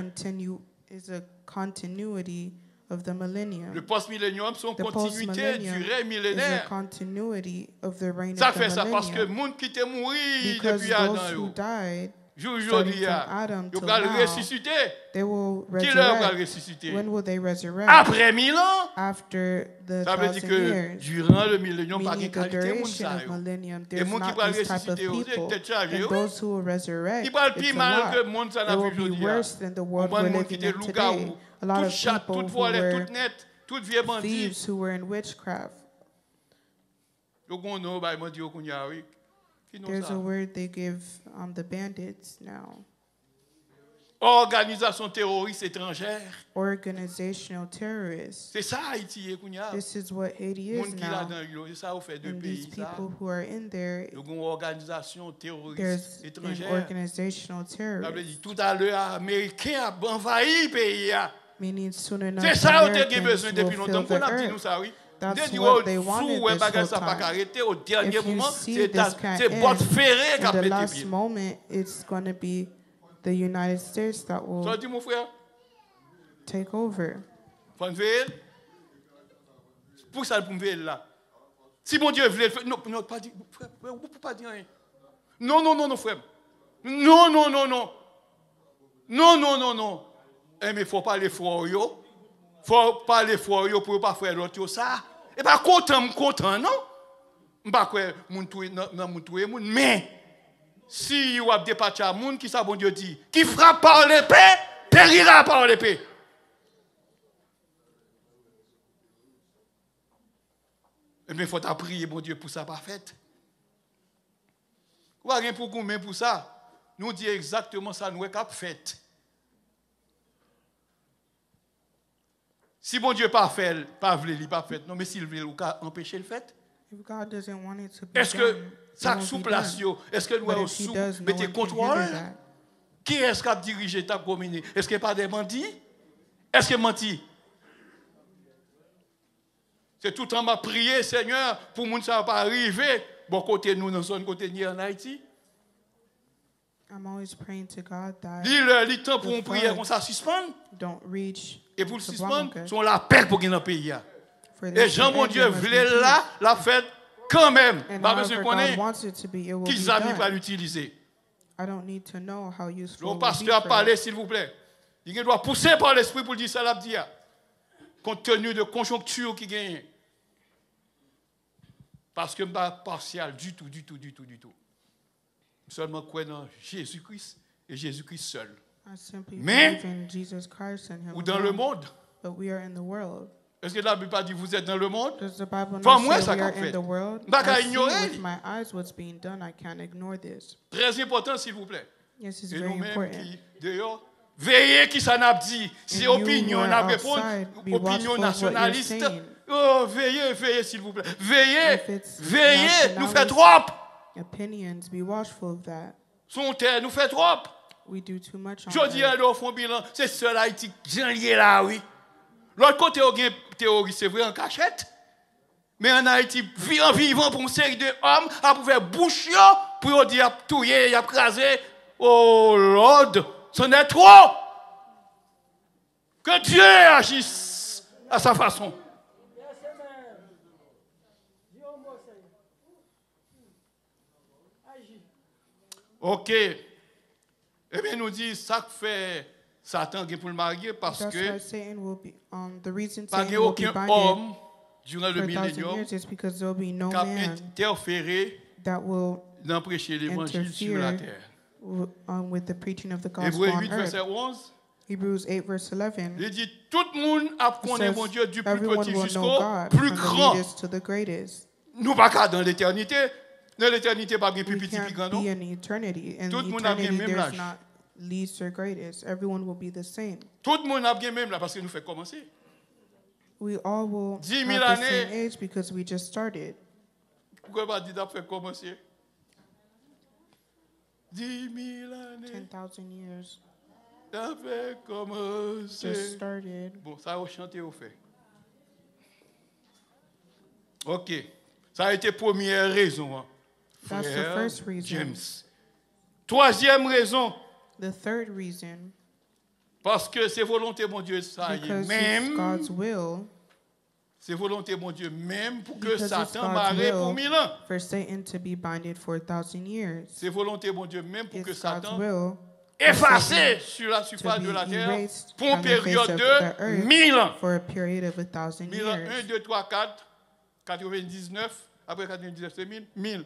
a continuity of the millennium. Le post-millénium, c'est une The continuité post-millennium du règne is a millénaire. continuity of the reign Ça of the fait ça parce que les millennium. gens qui étaient morts Because depuis those Adam, who died, aujourd'hui, from Adam ils till vont now, ressusciter. they will Qui leur va resurrect. ressusciter? When will they resurrect? Après 1000 ans. After the Ça veut dire 1,000 que years. durant le millénium, pas de Meaning the qualité, duration of millennium, et there's gens qui not vont these type of ressusciter aussi, people. peut-être chargé. And those who will resurrect, Ils parlent it's plus a mal que lot. le monde ça It n'a will vu be aujourd'hui. worse than the world On we're monde qui living était in loup-garou, today. A lot toute of chatte, people toute who volée, were toute nette, toute vieille bandit. thieves who were in witchcraft. Donc on a bah bandit au kounya oui. Qui nous There's ça? a word they give the bandits now. Organisation terroriste étrangère. Organizational terrorists. C'est ça Haïti kounya. This is what Haiti is Monde qui là now. dans c'est ça au fait de And these pays ça. people who are in there, Donc une organisation terroriste there's an étrangère. organizational Ça veut terrorist. dire tout à l'heure américain a envahi le pays. Meaning soon enough, C'est ça on a Americans besoin depuis will longtemps fill qu'on the a dit nous earth. ça oui. That's Dès what que they fou wanted ouais this bagage whole ça pas time. arrêter au dernier If you moment see c'est this can't c'est bot end, ferré qui a in the pété last pied. moment, it's going to be the United States that Ça will dit mon frère, take over. faut veiller. Pour ça pour veiller là. Si mon Dieu voulait non non pas dire frère, vous pouvez pas dire rien. Non non non non frère. Non non non non. Non non non non. Eh mais faut pas les froid yo. Faut pas les froid yo pour pas faire l'autre ça. Et pas content non. M'pas quoi moun toué non moun toué moun mais si vous avez dépassé à moun qui ça bon Dieu dit qui frappe par l'épée périra par l'épée. Eh bien, il faut prier, bon Dieu, pour ça, pas fait. Ou rien pour combien pour ça? Nous dit exactement ça, nous avons fait. Si bon Dieu pas fait, pas voulu, pas fait, non, mais s'il veut, il a empêché le fait. If God doesn't want it to be Est-ce que done, ça it sous won't be place, done. est-ce que nous But avons if he sous, does, no mettez one can contrôle? hinder that. Qui est-ce qui a dirigé ta commune? Est-ce qu'il n'y a pas des bandits? Est-ce qu'il menti? C'est tout le temps m'a prié, Seigneur, pour que ça ne va pas arriver. Bon côté nous, nous sommes côté ni en Haïti. I'm always praying to God that Le temps pour une prière comme ça suspend. don't reach Et pour le the suspendre, Blanca. sont la paix pour qu'il dans le pays. For Et this Jean, to mon end, Dieu, there must be voulait peace. là, la fête quand même. And Pas besoin de however God connaître wants it to be, it will be qui amis va done. l'utiliser. I don't need to know how useful Le it will be pasteur a for parlé, us. s'il vous plaît. Il doit pousser par l'esprit pour dire ça, l'a dit. Compte tenu de conjoncture qui gagne. Parce que je ne suis pas partial du tout. Seulement quoi dans Jésus-Christ et Jésus-Christ seul. I simply Mais- believe in Jesus Christ and Him Ou dans le alone. monde. But we are in the world. Est-ce que la Bible pas dit vous êtes dans le monde? Does the Bible Enfin, not moi, say ça we are qu'a in fait. the world? Bah, qu'à I see ignorer. with my eyes what's being done. I can't ignore this. Très important, s'il vous plaît. Yes, it's Et very nous-mêmes important. qui, d'ailleurs, veillez qui ça n'a dit. Si And you opinion who n'a are répondu, outside, be opinion watchful of what you're nationaliste. saying. Oh, veillez, s'il vous plaît. Veillez, If it's veillez, nous fait nationalist trop. opinions, be watchful of that. Son terre nous fait trop. We do too much on Je dis à earth. nous font bilan, c'est seul Haïti qui est là, oui. L'autre côté, il y a théorie, c'est vrai en cachette. Mais en Haïti, en vivant pour une série d'hommes, à pouvoir boucher pour dire tout y a crasé. Oh Lord, ce n'est trop. Que Dieu agisse à sa façon. Ok. Eh bien, nous dit ça que fait Satan pour le marier parce That's que why Satan will be. The reason pas Satan will be aucun binded homme durant for le 1,000 millénium years is because there will be no qui a man interféré that will d'en prêcher l'évangile sur la terre. With the preaching of the gospel Hébreux on 8, earth. verset 11. Hebrews 8 verse 11. Il dit tout le monde a connaît mon Dieu du plus Everyone petit will jusqu'au know God plus from the grand. least to the greatest. Nous pas qu'à dans l'éternité. Dans l'éternité pas bien plus We petit plus grand can't non. be in eternity. In Tout le monde a bien eternity, même there's l'âge. not least or greatest. Everyone will be the same. Tout le monde a bien même là parce que nous fait commencer. We all will 10 000 have the same années. age because we just started. Pourquoi pas dire d'ap fait commencer? 10 000 années. 10,000 years Ça fait commencer. just started. Bon, ça va chanter au fait. Ok. Ça a été première raison. Hein. That's the Frère first reason. James. Troisième raison, The third reason, parce que c'est volonté mon Dieu ça y est because it's même. God's will C'est volonté mon Dieu même pour que Because it's Satan God's barre pour will 1000 ans. for Satan to be binded for 1,000 years. C'est volonté mon Dieu même pour que It's God's Satan will effacé sur la surface to de be la terre erased pour une from the face période of de the earth 1000 ans. for a period of 1,000 1000 ans, 1, years. 2, 3, 4, 99, après 99 c'est 1000, 1000.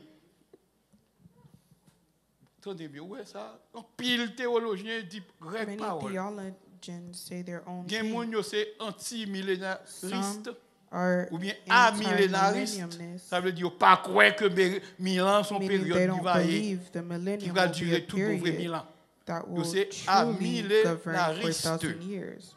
Attendez bien, où est ça? Un pile théologien dit règle Many parole. theologians say their own Gen thing. moun yo c'est anti-millénariste Some are ou bien amillénariste. anti-millenniumist, Ça veut dire pas croire que 1000 ans sont meaning they période qui don't va believe the qui millennium va will be a durer tout pour vrai 1000 period ans. that will c'est truly govern for amillénariste. 1,000 years.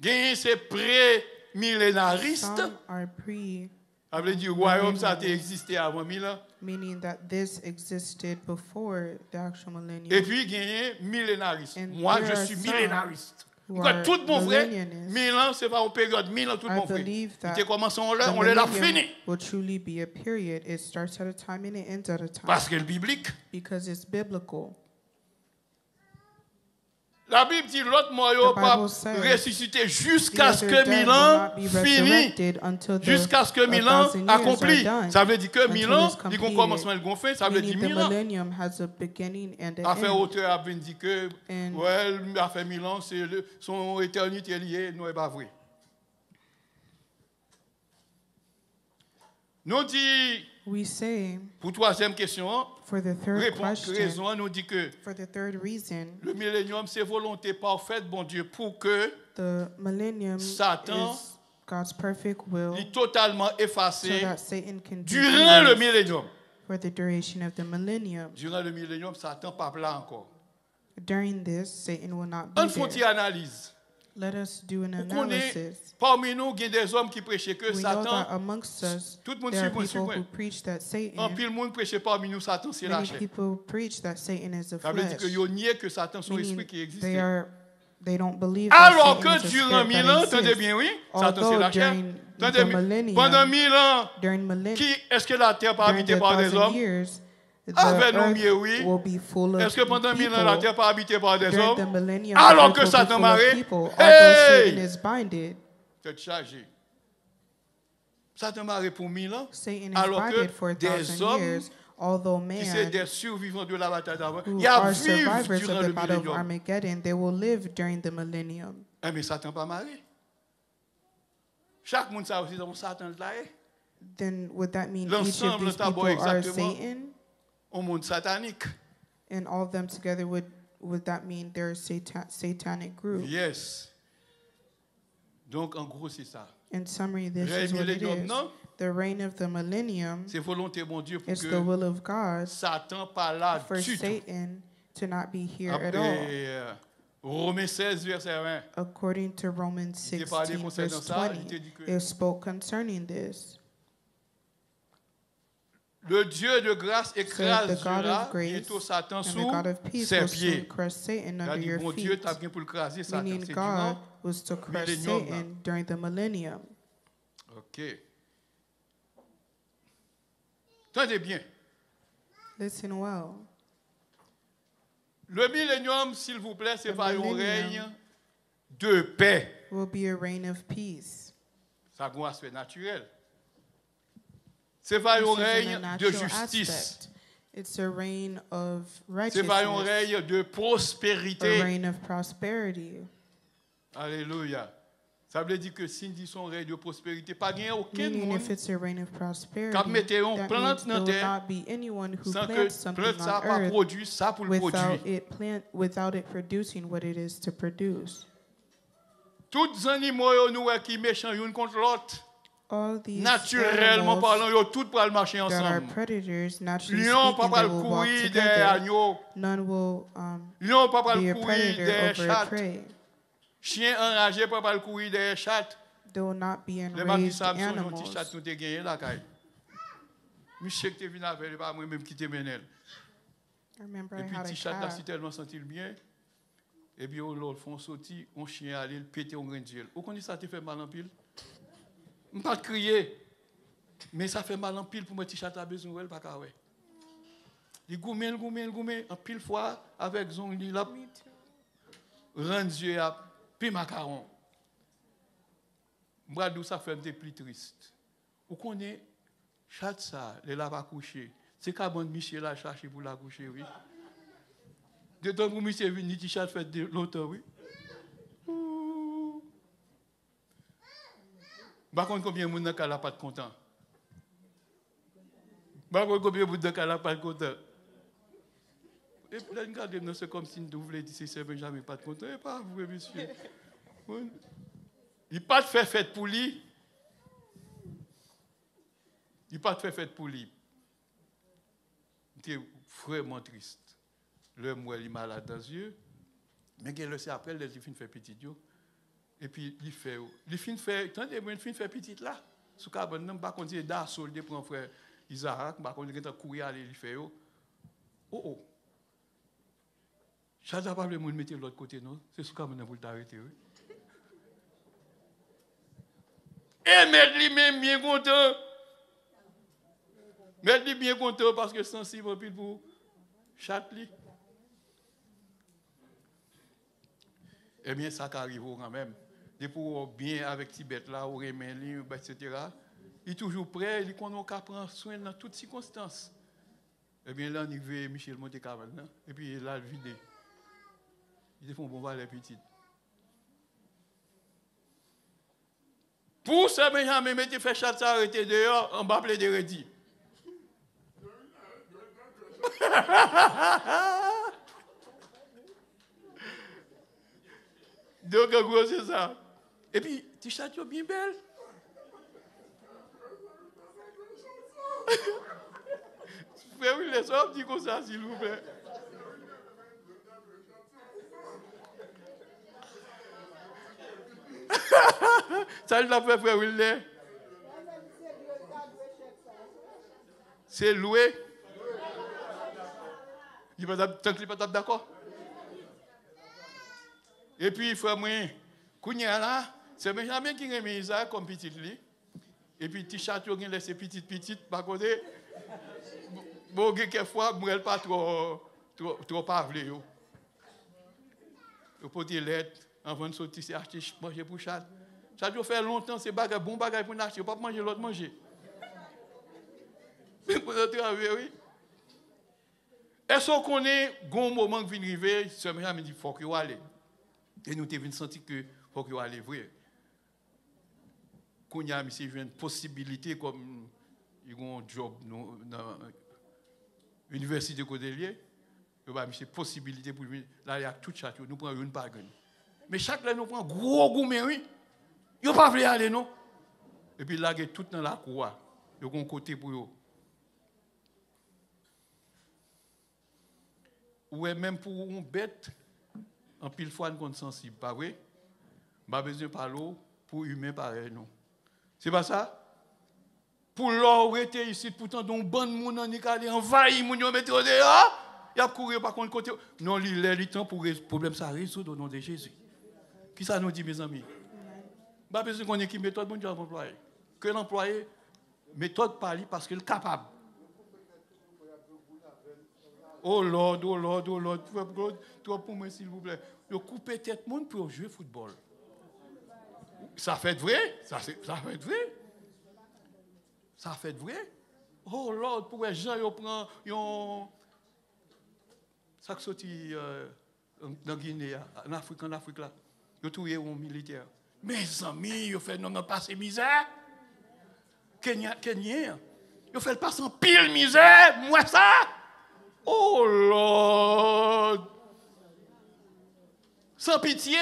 Gen c'est pré-millénariste. Some are pre, Ça veut dire royaume ça a existé avant 1000 ans. meaning that this existed before the actual Et millennium. puis gagné millénariste. And Moi there je are suis some millénariste. who Pourquoi are tout mon frère, millennialists. 1000 ans c'est pas une période 1000 ans tout I mon frère. believe that Il commence the on l'a fini. millennium will truly be a period. It starts at a time and it ends at a time Parce que le biblique. because it's biblical. La Bible dit l'autre mort The pas Bible says ressuscité The jusqu'à ce other que dead 1000 will ans not be fini. resurrected until the Jusqu'à ce que 1000 ans 1,000 years are accompli. done. Ça veut dire que 1000 ans, Until it's il y a un commencement et un fin, ça veut dire Meaning the 1000 ans. millennium has a beginning and an Affaire end. auteur a bien dit que, And- ouais, affaire 1000 ans, c'est son éternité liée, non, c'est pas vrai. Nous dit, We say, pour troisième question, for the third réponse, question, raison, nous dit que for the third reason, le millénium, c'est volonté parfaite, bon Dieu, pour que the millennium Satan is God's perfect will il est totalement so effacé that Satan can be durant le erased millénium. for the duration of the millennium. Durant le millénium, Satan pas là encore. During this, Satan will not be On fait there. une analyse. Let us do an Vous connaissez, analysis. parmi nous, il y a des hommes qui prêchaient que We know that Satan, amongst us, tout le monde there are suit people moi. who preach that En Satan, pile monde prêchait parmi nous, Satan, c'est la many chair. people preach that Satan is the Ça veut dire flesh, que yo nié que Satan son meaning esprit qui existait. they don't believe that Alors Satan que is a durant spirit 1000 ans, that attendez exists. bien, oui, Satan c'est Although la chair. during Attendez the bien, millennium, pendant 1000 ans, during est-ce que la terre pas during habitée the par des 1,000 hommes? years, the Avec nous, earth mieux, oui. will be full of Est-ce que pendant 1000 ans, la people. terre pas habitée par des During the hommes? millennium, Alors the que earth will be Satan full marre, of people. hey! Although Satan is binded, C'est chargé. Satan marre pour 1000 ans. Satan is Alors que binded for des 1,000 hommes years, although qui sont man des survivants de la bataille d'avant, who ils a are vivre survivors durant of le the battle of millénium. Armageddon, they will live during the millennium. Eh, mais Satan pas marre. Chaque monde sait aussi dans Satan là est Then would that mean each L'ensemble of these d'abord people are exactement. Satan? un monde satanique. And all of them together, would that mean they're a satanic group? Yes. Donc en gros c'est ça. In summary, this Règne is what it millénium, is. non? The reign of the millennium C'est volonté mon Dieu pour is the que will of God Satan pas là for du tout. Satan to not be here at all. Après Romains 16 verset 20. According to Romans Il a parlé 16, concernant verse ça, 20, il te dit que it spoke concerning this. le Dieu de grâce Said the God écrasera of grace bientôt Satan and the sous God of peace ses will soon pieds. crush Satan under C'est-à-dire, your bon Dieu feet. t'a bien pour le craser Satan. Meaning C'est God durant. was to crush millennium, là. Satan during the millennium. OK. Tenez bien. Listen well. Le millénium, s'il vous plaît, c'est The pas un millennium. règne de paix. Will be a reign of peace. Ça a un aspect naturel. C'est pas This un is in a règne de natural justice. aspect. It's a reign of C'est pas un righteousness, règne de a prospérité. reign of prosperity. Alléluia. Ça veut dire que si dit son règne de prospérité, pas gagner aucun Meaning, monde if it's a reign of prosperity, qui mette une that plante means dans there will terre not be anyone who sans que plants something plante ça on pas earth produit ça pour le produire. without it producing what it is to produce. Tous les animaux nous qui méchants l'un contre l'autre. All these Naturellement parlant, ils tous pour marcher that are ensemble. predators, naturally Lion speaking, pas they will walk courir des together. agneaux. None will Lion pas be a courir predator des over a chats. prey. Chien enragé pas courir des chats. They will not be Les marquis enraged Samson, un animals. petit chat nous te gagné la caille. Monsieur qui est venu avec pas moi même qui te menel. I remember Et I puis had a petit chat là cat. si tellement senti bien. Et puis l'autre font sortir, un chien aller péter un grain de gel. Vous connaissez ça te fait mal en pile? On pas crier. Mais ça fait mal en pile pour mon petit chat a besoin de pas ka ouais. Il goumé en pile fois avec son li là. Rendu à pi macaron. Bradou ça fait un peu plus triste. Vous connaissez chat ça, il a pas couché. C'est carbone Michel a cherché pour la coucher oui. De temps pour Michel venu petit chat fait de l'autre oui. Par contre combien de monde n'a pas de content. Par contre combien de monde n'a pas de content. Et puis là regardez c'est comme si nous voulons dire c'est jamais pas de content et pas vous monsieur. Il pas de fait fête pour lui. Il pas de fait fête pour lui. Il était vraiment triste. Le moi il est malade dans les yeux. Mais il le sait après il fin fait petit yo. Et puis il fin fait attendez moi il fin fait petit là. Sous carbone non pas continuer d'assaut de prend frère Isaac, pas continuer de courir aller il fait yo. Oh. Chata pas le monde mettre de l'autre côté non, c'est sous carbone pour t'arrêter oui. Et mettre lui-même bien content. Mettre lui bien content parce que sensible pile pour chat li. Eh bien, ça arrive quand même. Et pour bien avec Tibet là, au Rémeli, etc. Il est toujours prêt, il connaît qu'à prendre soin dans toutes circonstances. Eh bien, là, on y va Michel Montecarval, et puis là, il vide. Il fait un bon valet petit. Pour ça, Benjamin, mettez fait chat ça arrêté dehors, on va appeler des redis. Donc, en gros, c'est ça. Et puis, tu chat bien belle. Frère, oui, les hommes disent comme ça, s'il vous plaît. Ça, il l'a fait, frère Willet. C'est loué. Il va pas d'accord. Et puis, frère, moi, Kounia là, c'est Benjamin qui remet Isaac comme petit lit. Et puis, petit chat, il laisse petit, par côté. Bon, quelquefois, moi, elle pas trop parler. Au poté lettre, avant de sortir, c'est acheter manger pour chat. Ça doit faire longtemps, c'est bon bagage pour acheter, pas manger l'autre manger. Pour notre travail, oui. Est-ce qu'on est, un moment qui vient arriver, ce monsieur me dit, il faut qu'il aille. Et nous avons senti que faut qu'il aille vrai. Quand il y a une possibilité comme il y a un job dans l'université de Côte-d'Ivoire, il y a une possibilité pour lui. Là, il y a tout chat, nous prenons une bague. Mais chaque fois, nous prenons un gros gourmet, oui. Il n'y a pas voulu aller, non? Et puis là, il y a tout dans la cour. Il y a un côté pour eux. Ou même pour une bête, en pile fois, nous sommes sensibles, pas vrai? Pas besoin de parler pour humain pareil, non. C'est pas ça? Pour l'or, était ici, pourtant, dans une bande de monde, on est allé envahir, on est mettre dehors, il a couru par contre côté. Non, il est le temps pour le problème, ça résoudre au nom de Jésus. Qui ça nous dit, mes amis? Pas besoin qu'on ait qui méthode, bon Dieu, employé. Que l'employé, méthode par lui parce qu'il est capable. Oh Lord, toi pour moi, s'il vous plaît. Le couper tête monde pour jouer au football. Ça fait vrai? Ça fait vrai? Ça fait vrai? Oh Lord, pour les gens, ils prennent. Ça qui sorti dans Guinée, en Afrique là. Ils trouvent un militaire. Mes amis, ils fait non passer misère. Kenya, ils fait passer en pile misère. Moi ça. Oh Lord. Sans pitié.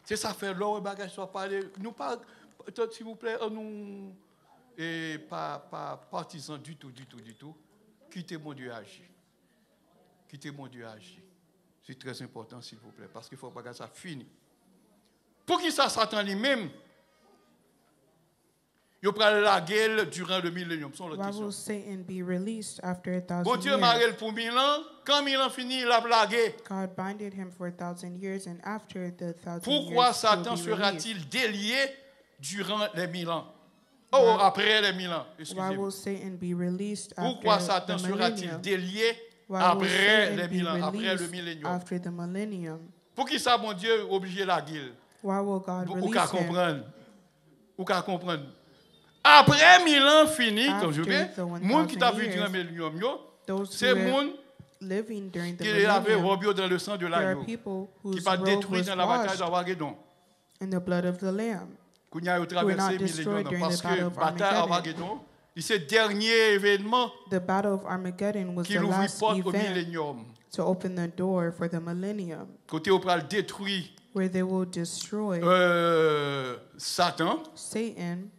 C'est ça fait l'or bagage soit parler. Nous pas, s'il vous plaît, nous et pas partisans du tout. Quittez mon Dieu agir. Quittez mon Dieu agir. C'est très important, s'il vous plaît, parce qu'il faut pas que ça finisse. Pour qui ça Satan lui-même, il prend la guerre durant le millénium. Why will Satan be released after 1,000 Bon Dieu years? marre pour 1000 ans. Quand 1000 ans fini, il a blagué. God binded him for 1,000 years, and after the 1,000 Pourquoi years, Satan he will be released. sera-t-il délié durant les 1000 ans? Oh, après les 1000 ans. Why Excusez-moi. will Satan be released Pourquoi after Satan the sera-t-il millennium? délié Why will après Satan les be 1000 ans, après le released millénium? after the millennium? Pour qui ça, mon Dieu, obligé la guerre? Why will God Ou qu'à release him comprendre? Ou qu'à comprendre? Après 1000 ans fini, comme je dis, after the les gens qui t'a 1,000 vu durant years? le millénium, Those c'est who les were gens living during the qui avaient millennium, robé dans le sang de there are l'agneau, people qui whose pas robe détruit was dans la bataille washed d'Armageddon. in the blood of the Lamb. Qu'on y a were traversé not destroyed millénium during parce the battle que of bataille Armageddon. Armageddon, c'est le dernier événement The battle of Armageddon was qui the ouvre last porte au event millénium. to open the door for the millennium, Côté où pral détruit where they will destroy Satan, Satan,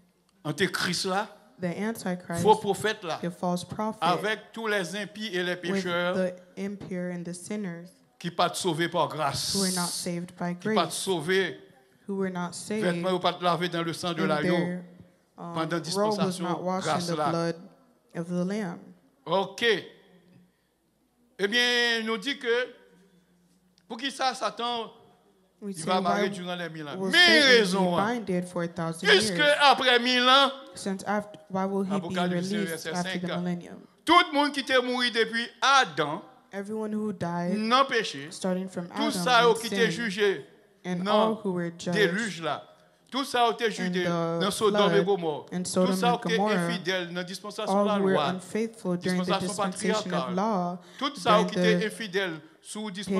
Antéchrist là, the Antichrist, faux prophète là, the false prophet, avec tous les impies et les with pécheurs the impure and the sinners qui pas sauvés par grâce, who were not saved by qui pas grace, sauvés, who were not saved, vêtements ou pas lavés dans le sang de and l'agneau their pendant robe was dispensation not washed in grâce the là. blood of the Lamb. Ok. Eh bien, nous dit que pour qui ça, Satan, We il say, va marrer why durant les 1000 ans. will Mais Satan raison, be hein. binded for 1,000 Puisque years? après 1000 ans, Since after, why will he be Apocalypse released verset after the 5. millennium? Tout le monde qui était mort depuis Adam, Everyone who died, non péché, starting from tout Adam ça in qui était sin, jugé and all dans who were judged déluge là, tout ça qui était in jugé the dans Sodome et flood, Gomorrhe, in tout Sodom ça and qui était Gomorrah, infidèle dans la dispensation de all la who were loi, unfaithful during the dispensation dispensation of patriarcale, law, tout ça during qui était the infidèle sous patriarchal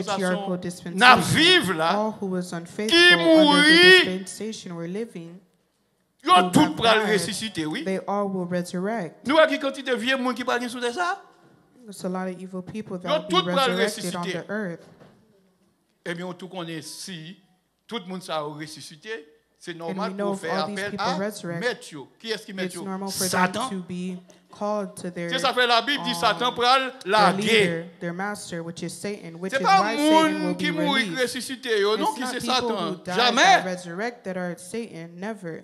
dispensation n'a dispensation, vive là, all who was unfaithful qui under the mourit, dispensation were living, ils ont who tout have pour le died, ressusciter, oui. they all will resurrect. Nous avons quantité de vieux monde qui parlent sous ça. There's a lot of evil people that Yo, will be tout va le resurrected on ressusciter. the earth. Eh bien, tout connaît si tout le monde ça a ressuscité, c'est And normal we know pour if faire all these appel people à resurrect, Matthieu. Qui est-ce qui It's Matthieu? normal for them Satan. to be called to their, C'est ça fait la Bible dit Satan pour their la guerre. leader, their master, which is Satan, which C'est is pas why Satan will monde qui be mourit released. ressuscité, yo, non It's qui not c'est people who Satan. die that Jamais. resurrect that are Satan, never.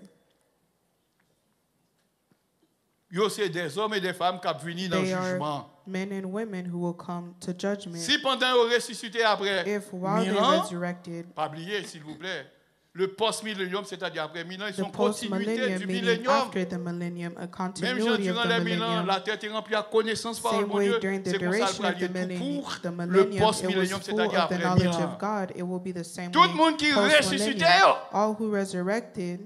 Yo c'est des hommes et des femmes qui viennent dans le They are jugement. men and women who will come to judgment. Si pendant ils ressuscité après If while 1000 they ans, resurrected, pas oublier s'il vous plaît, le post-millénium, c'est-à-dire après 1000 ans, ils the sont continuité post-millennium, du meaning millénium. after the millennium, a Même continuity of durant the les 1000 ans, millennium. la terre est remplie à connaissance par Same mon way Dieu. during the C'est comme ça duration le of the tout millennium, pour the le millennium, it post-millénium, was full c'est-à-dire of the après 1000 knowledge ans. of God. It will be the same Tout way le monde qui ressuscité, post-millennium. All who resurrected,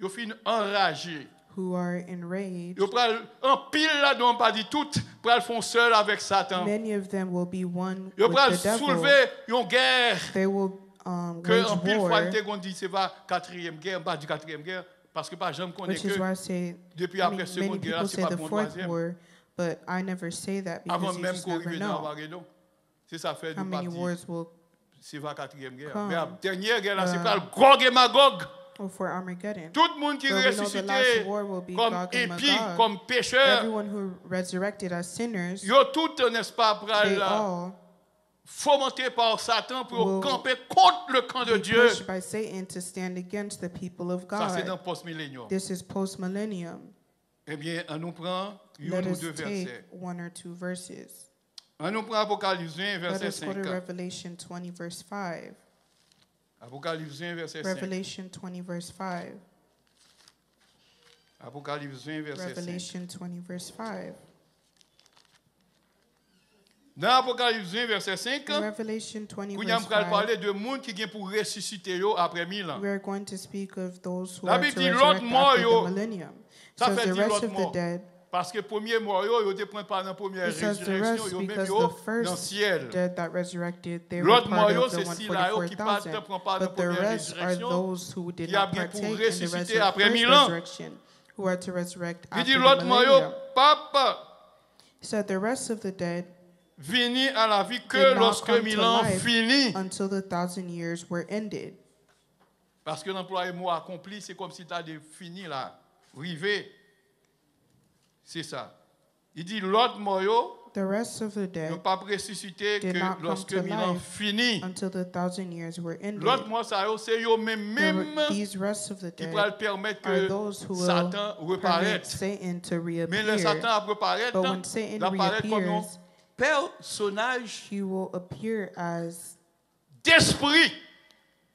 ils finissent enragés. who are enraged, Ils prennent un pile là, dont on pas dit tout, pour le font seul avec Satan. many of them will be one Ils with prennent the devil. soulever une guerre They will que wage en pile war, fois on dit c'est pas quatrième guerre, pas du quatrième guerre, parce que par exemple qu'on est which is que why I say depuis I après mean, seconde many guerre, people c'est say pas the pour fourth troisième. war, but I never say that Avant because you même just qu'on never arrive dans know Armageddon. C'est ça fait how nous many partir. wars will C'est pas quatrième guerre. come. Mais la dernière guerre là, c'est pas le Gog et Magog. for Armageddon. Tout le monde qui Well, we know the ressuscité last war will be comme Gog and épis, Magog. comme pécheur, Everyone who resurrected as sinners, yo tout n'est-ce pas pour they all fomenté par Satan pour will camper contre le camp de be Dieu. pushed by Satan to stand against the people of Ça c'est dans God. post-millénium. This is post-millennium. Eh bien, on nous prend une Let ou us deux take versets. one or two verses. On nous prend Apocalypse 20, Let verset us go to 5. Revelation 20, verse 5. Apocalypse 20, verset 5. Revelation 20, verse 5. Apocalypse 20, verset 5. Revelation 20, verse 5. Dans Apocalypse 20, verset 5, In Revelation 20, nous verse allons 5, parler de monde qui vient pour ressusciter yo après 1000 ans. we are going to speak of those who La are Bible to dit resurrect l'autre mort, after yo. the millennium. Ça So fait the dire rest l'autre of the mort. dead, Parce que premier mort, ils ne prennent pas dans la première It says the résurrection, rest ils because même the dans le first ciel. dead that resurrected, they were L'autre part mort, of the c'est ceux-là qui ne 144,000. prennent pas dans la But the première rest are résurrection, those who did qui a not bien pour partake in the ressusciter après first 1000 ans. resurrection, who are to resurrect Il after dit the l'autre mort, millennium. pape, He said the rest of the dead vini à la vie que did not lorsque come 1000 to ans life finit. until the 1,000 years were ended. Parce que l'employé mot accompli, c'est comme si tu as fini là, rivé. C'est ça. Il dit l'autre mort, The rest of the ne dead pas ressusciter did que not come lorsque to 1000 ans life finit. until the 1,000 years were ended. L'autre mort, ça c'est eux même These rest of the qui dead pourraient permettre are que those who will Satan permit reparaisse. Satan to Mais le Satan reappear. apparaît, But when Satan il apparaît comme un reappears, personnage he will appear as d'esprit.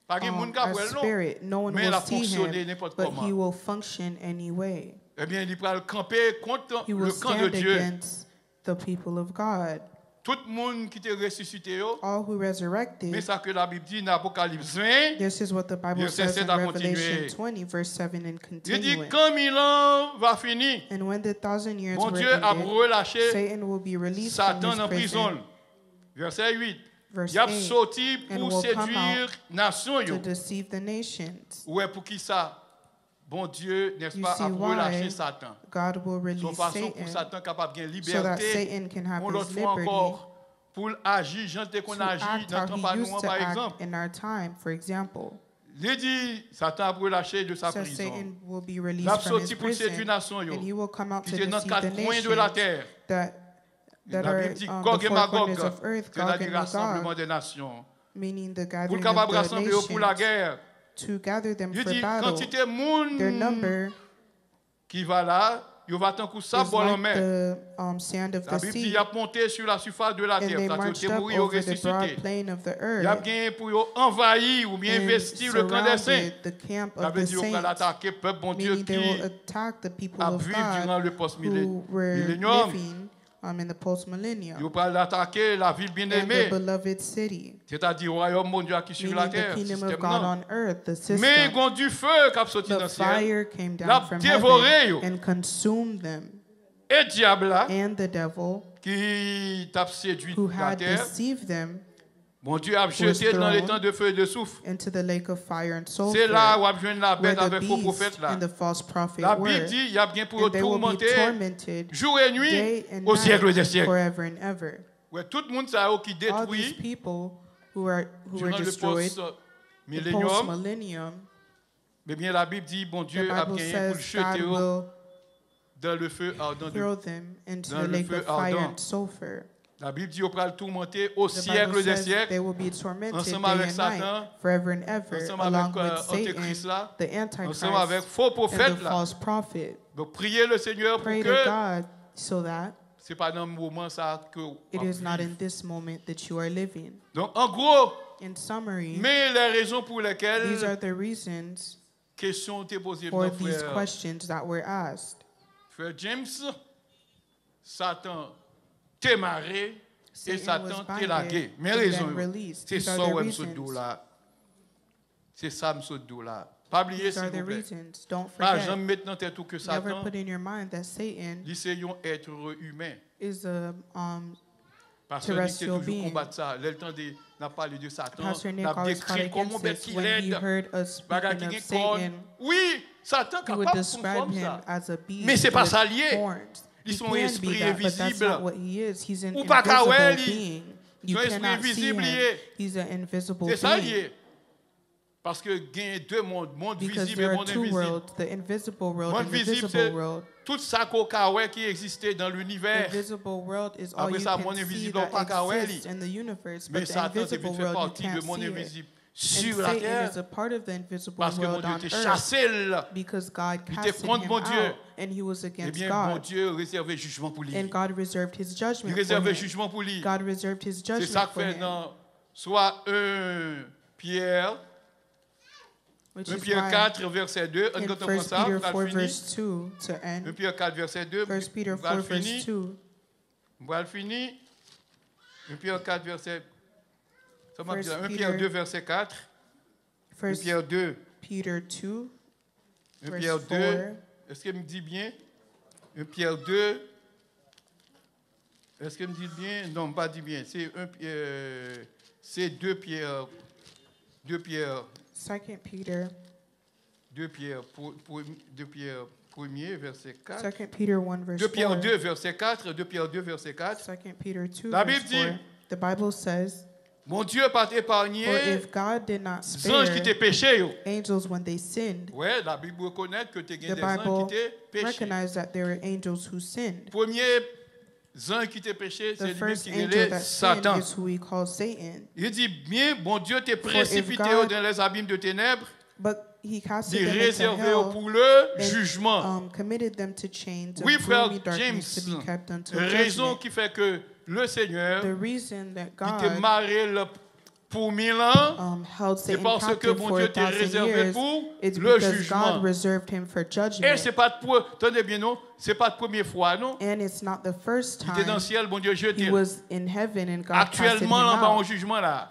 Pas de monde qui a appelle, non. spirit. No one Mais il will a see fonctionné him, n'importe but comment. he will function anyway. Eh bien, il va camper contre He will le camp de stand Dieu. against the people of God. Tout le monde qui était ressuscité, All who mais resurrected. ça que la Bible dit dans Apocalypse 20, This is what the Bible Verset says in 7 à Revelation continuer. 20, verse 7 and il dit continuing. quand 1000 ans va finir, And when the 1,000 years mon were Dieu a ended, relâché Satan will be released from Satan his en prison. prison. Verset 8. Verse Il a 8, sorti and pour will come séduire nation. to deceive the nations. Ouais, pour qui ça? Bon Dieu, n'est-ce You pas, see a relâché why Satan. God will Son release façon pour Satan Satan capable de gagner so that liberté. Satan can have On his l'autre fois liberty encore pour agir, gens qu'on to agit act dans how le he temps used to par act exemple. in our time, for example. Il dit, Satan a relâché de sa Says prison. Satan will be Il a released from his sorti pour séduire prison, nation, and he will come out qui to était dans deceive quatre the coins de la nations terre. that La are Bible dit the Gog et four corners Magog, of earth, Gog c'est-à-dire and rassemblement Magog, des nations. meaning the Pour gathering le capable de of the rassembler pour la nations, guerre. to gather them Il for dit, battle. quantité Their monde number qui va là, il va tant que ça, is bon en like main. the sand of La the Bible dit, sea, il a monté sur la surface de la and terre. they Ça veut marched dire, up mourir ou over the broad ressusciter. plain of the Il a earth gagné pour envahir ou bien and investir le camp des saints. surrounded the camp La of Bible the dit, il va saints, attaquer le peuple, bon Dieu, meaning they will qui attack the people a of vécu durant God le who post-millénium. were living in the Il post-millennium, va attaquer la ville and the bien-aimée, beloved city, c'est-à-dire le royaume mon Dieu qui sur la meaning the terre. kingdom of Système God non. on earth, the Mais system. il y a du feu qui a sorti dans The le ciel. fire came l'a down from dévoré, yo. heaven and consumed them, Et diable là, and the devil qui t'a séduit who la had terre, deceived them mon Dieu a jeté dans les thrown temps de feu et de souffle. into the lake of fire and C'est là où sulfur, a besoin la where bête the avec faux beast prophète là. and the false prophet La Bible were, dit, il y a bien pour and they will be tourmenter tormented jour et nuit day and au siècle des night siècles. forever and ever. Ouais, tout le monde ça qui All these détruit people who were durant le destroyed in post-millénium. post-millennium, Mais bien la Bible dit, bon the Dieu a Bible bien pour le says God jeter will dans le feu ardent. throw them into dans the le lake feu of fire ardent. and sulfur. La Bible dit, on va le tourmenter au The siècle Bible des says siècles. they will be tormented Ensemble day avec and Satan, night, forever and ever, ensemble along avec with Antéchrist Satan, là, the Antichrist, ensemble avec faux and the prophètes là. false prophet. Donc priez le Seigneur pour Pray to que God so that c'est pas dans le moment ça que it on is not vive. in this moment that you are living. Donc en gros, In summary, mais les raisons pour these lesquelles are the reasons questions ont été posées for par these frère, questions that were asked. frère James, Satan t'est marré et Satan was Satan t'est lagué. binded Mais and raison, then released. c'est These are ça the où reasons. là. C'est ça me là. Pas oublier These s'il are the vous plaît. reasons. Don't Pas forget. jamais mettre dans tête tout que Never Satan, put in your mind that Satan lui c'est un être humain. is a Parce que terrestrial toujours being. combattre ça. Le temps de n'a parlé de Satan, Pastor Nick n'a always fought décrit comment against bête this qu'il when he aide. heard us Bagarre speaking qui of gagne corne. Satan. Oui, Satan He would capable de describe forme him ça. as a beast Mais c'est pas with ça lié. horns. Ils He sont can be esprits that, but that's invisibles. not what he is. He's an Ou pas qu'à invisible ouais, lui. being. You Son esprit cannot see invisible him. lié. He's an invisible C'est ça being. lié. Parce que il y a deux mondes, monde Because visible et there are monde two invisible. worlds, the invisible world Monde and the visible, visible c'est world. tout ça qu'au qui existait dans The l'univers. visible world is all Après you ça, can monde see invisible, that pas qu'à ouais, exists in the universe, Mais but the Satan c'est invisible fait world, you partie du can't monde see it. invisible And sur la Satan terre. is a part of the invisible Parce que mon world Dieu on était earth chassé là. because God Il casted était contre him mon Dieu. out and he was Eh against bien, mon God. Dieu réservait jugement pour lui. And God reserved his Il judgment for réservait him. jugement pour lui. God reserved his C'est ça judgment que for fait him. dans soit 1 Pierre, Which 1 is Pierre why 4, verset 2. in Quand on 1 prend ça, Peter on 4 va finir. verse 2 to 1 end. Pierre 4, verset 2. 1 Peter 4 verse 2. On va le finir. 1 Pierre 4, verset... Ça m'a dit, 1 Peter- Pierre 2, verset 4. 1 1 Pierre 2. Peter 2 1 verse Pierre 2. 4. Est-ce qu'il me dit bien? 1 Pierre 2. Est-ce que me dit bien? Non, pas dit bien. C'est 2 Pierre. 2 Pierre. 2 Peter. 2 Pierre 1er, verset 4. 2 Peter 1, verse 2 Pierre 4. 2, verset 4. 2 Pierre 2, verset 4. 2 Peter 2, La verse Bible dit, 4. The Bible says, mon Dieu pas épargné for if God did not les anges qui spare t'ont péché. angels when they sinned, Ouais, la Bible reconnaît que tu as the des anges Bible qui t'ont péché. recognized that there were angels who sinned. Premier ange qui t'a péché, The c'est lui first qui angel est that Satan. sinned is who we call Satan. Il dit bien, bon Dieu t'est if précipité God- dans les abîmes de ténèbres, But he casted il them into réservé hell pour le and jugement. committed them to chains of Oui, frère gloomy darkness to James, be kept until raison judgment. qui fait que le Seigneur, The reason that il t'est God marré pour 1000 ans, held c'est Satan parce que captive bon for Dieu t'a 1,000 réservé years, pour it's le because jugement. God reserved him for Et judgment. c'est pas pour, attendez bien, non, c'est pas la première fois, non. And it's not the first Il était dans le time ciel, bon Dieu jeté. he was in heaven and God casted him Actuellement, là, en out. jugement là.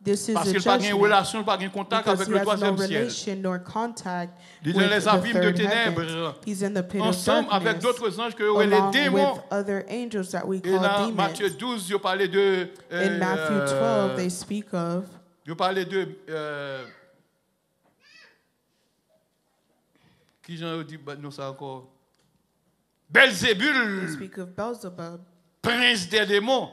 This is Parce a qu'il n'a pas de judgment relation, pas de contact because avec he le has no troisième ciel. relation nor contact Il est with dans les the abîmes de third ténèbres, heaven. He's in the pit of ensemble avec darkness, d'autres anges que les along démons. with other angels that we Et call dans demons. Matthieu 12, il parlait de. In Matthew 12, they speak of il parlait de. Qui j'en ai dit, non, ça encore. they Belzébul, speak of Beelzebub, prince des démons.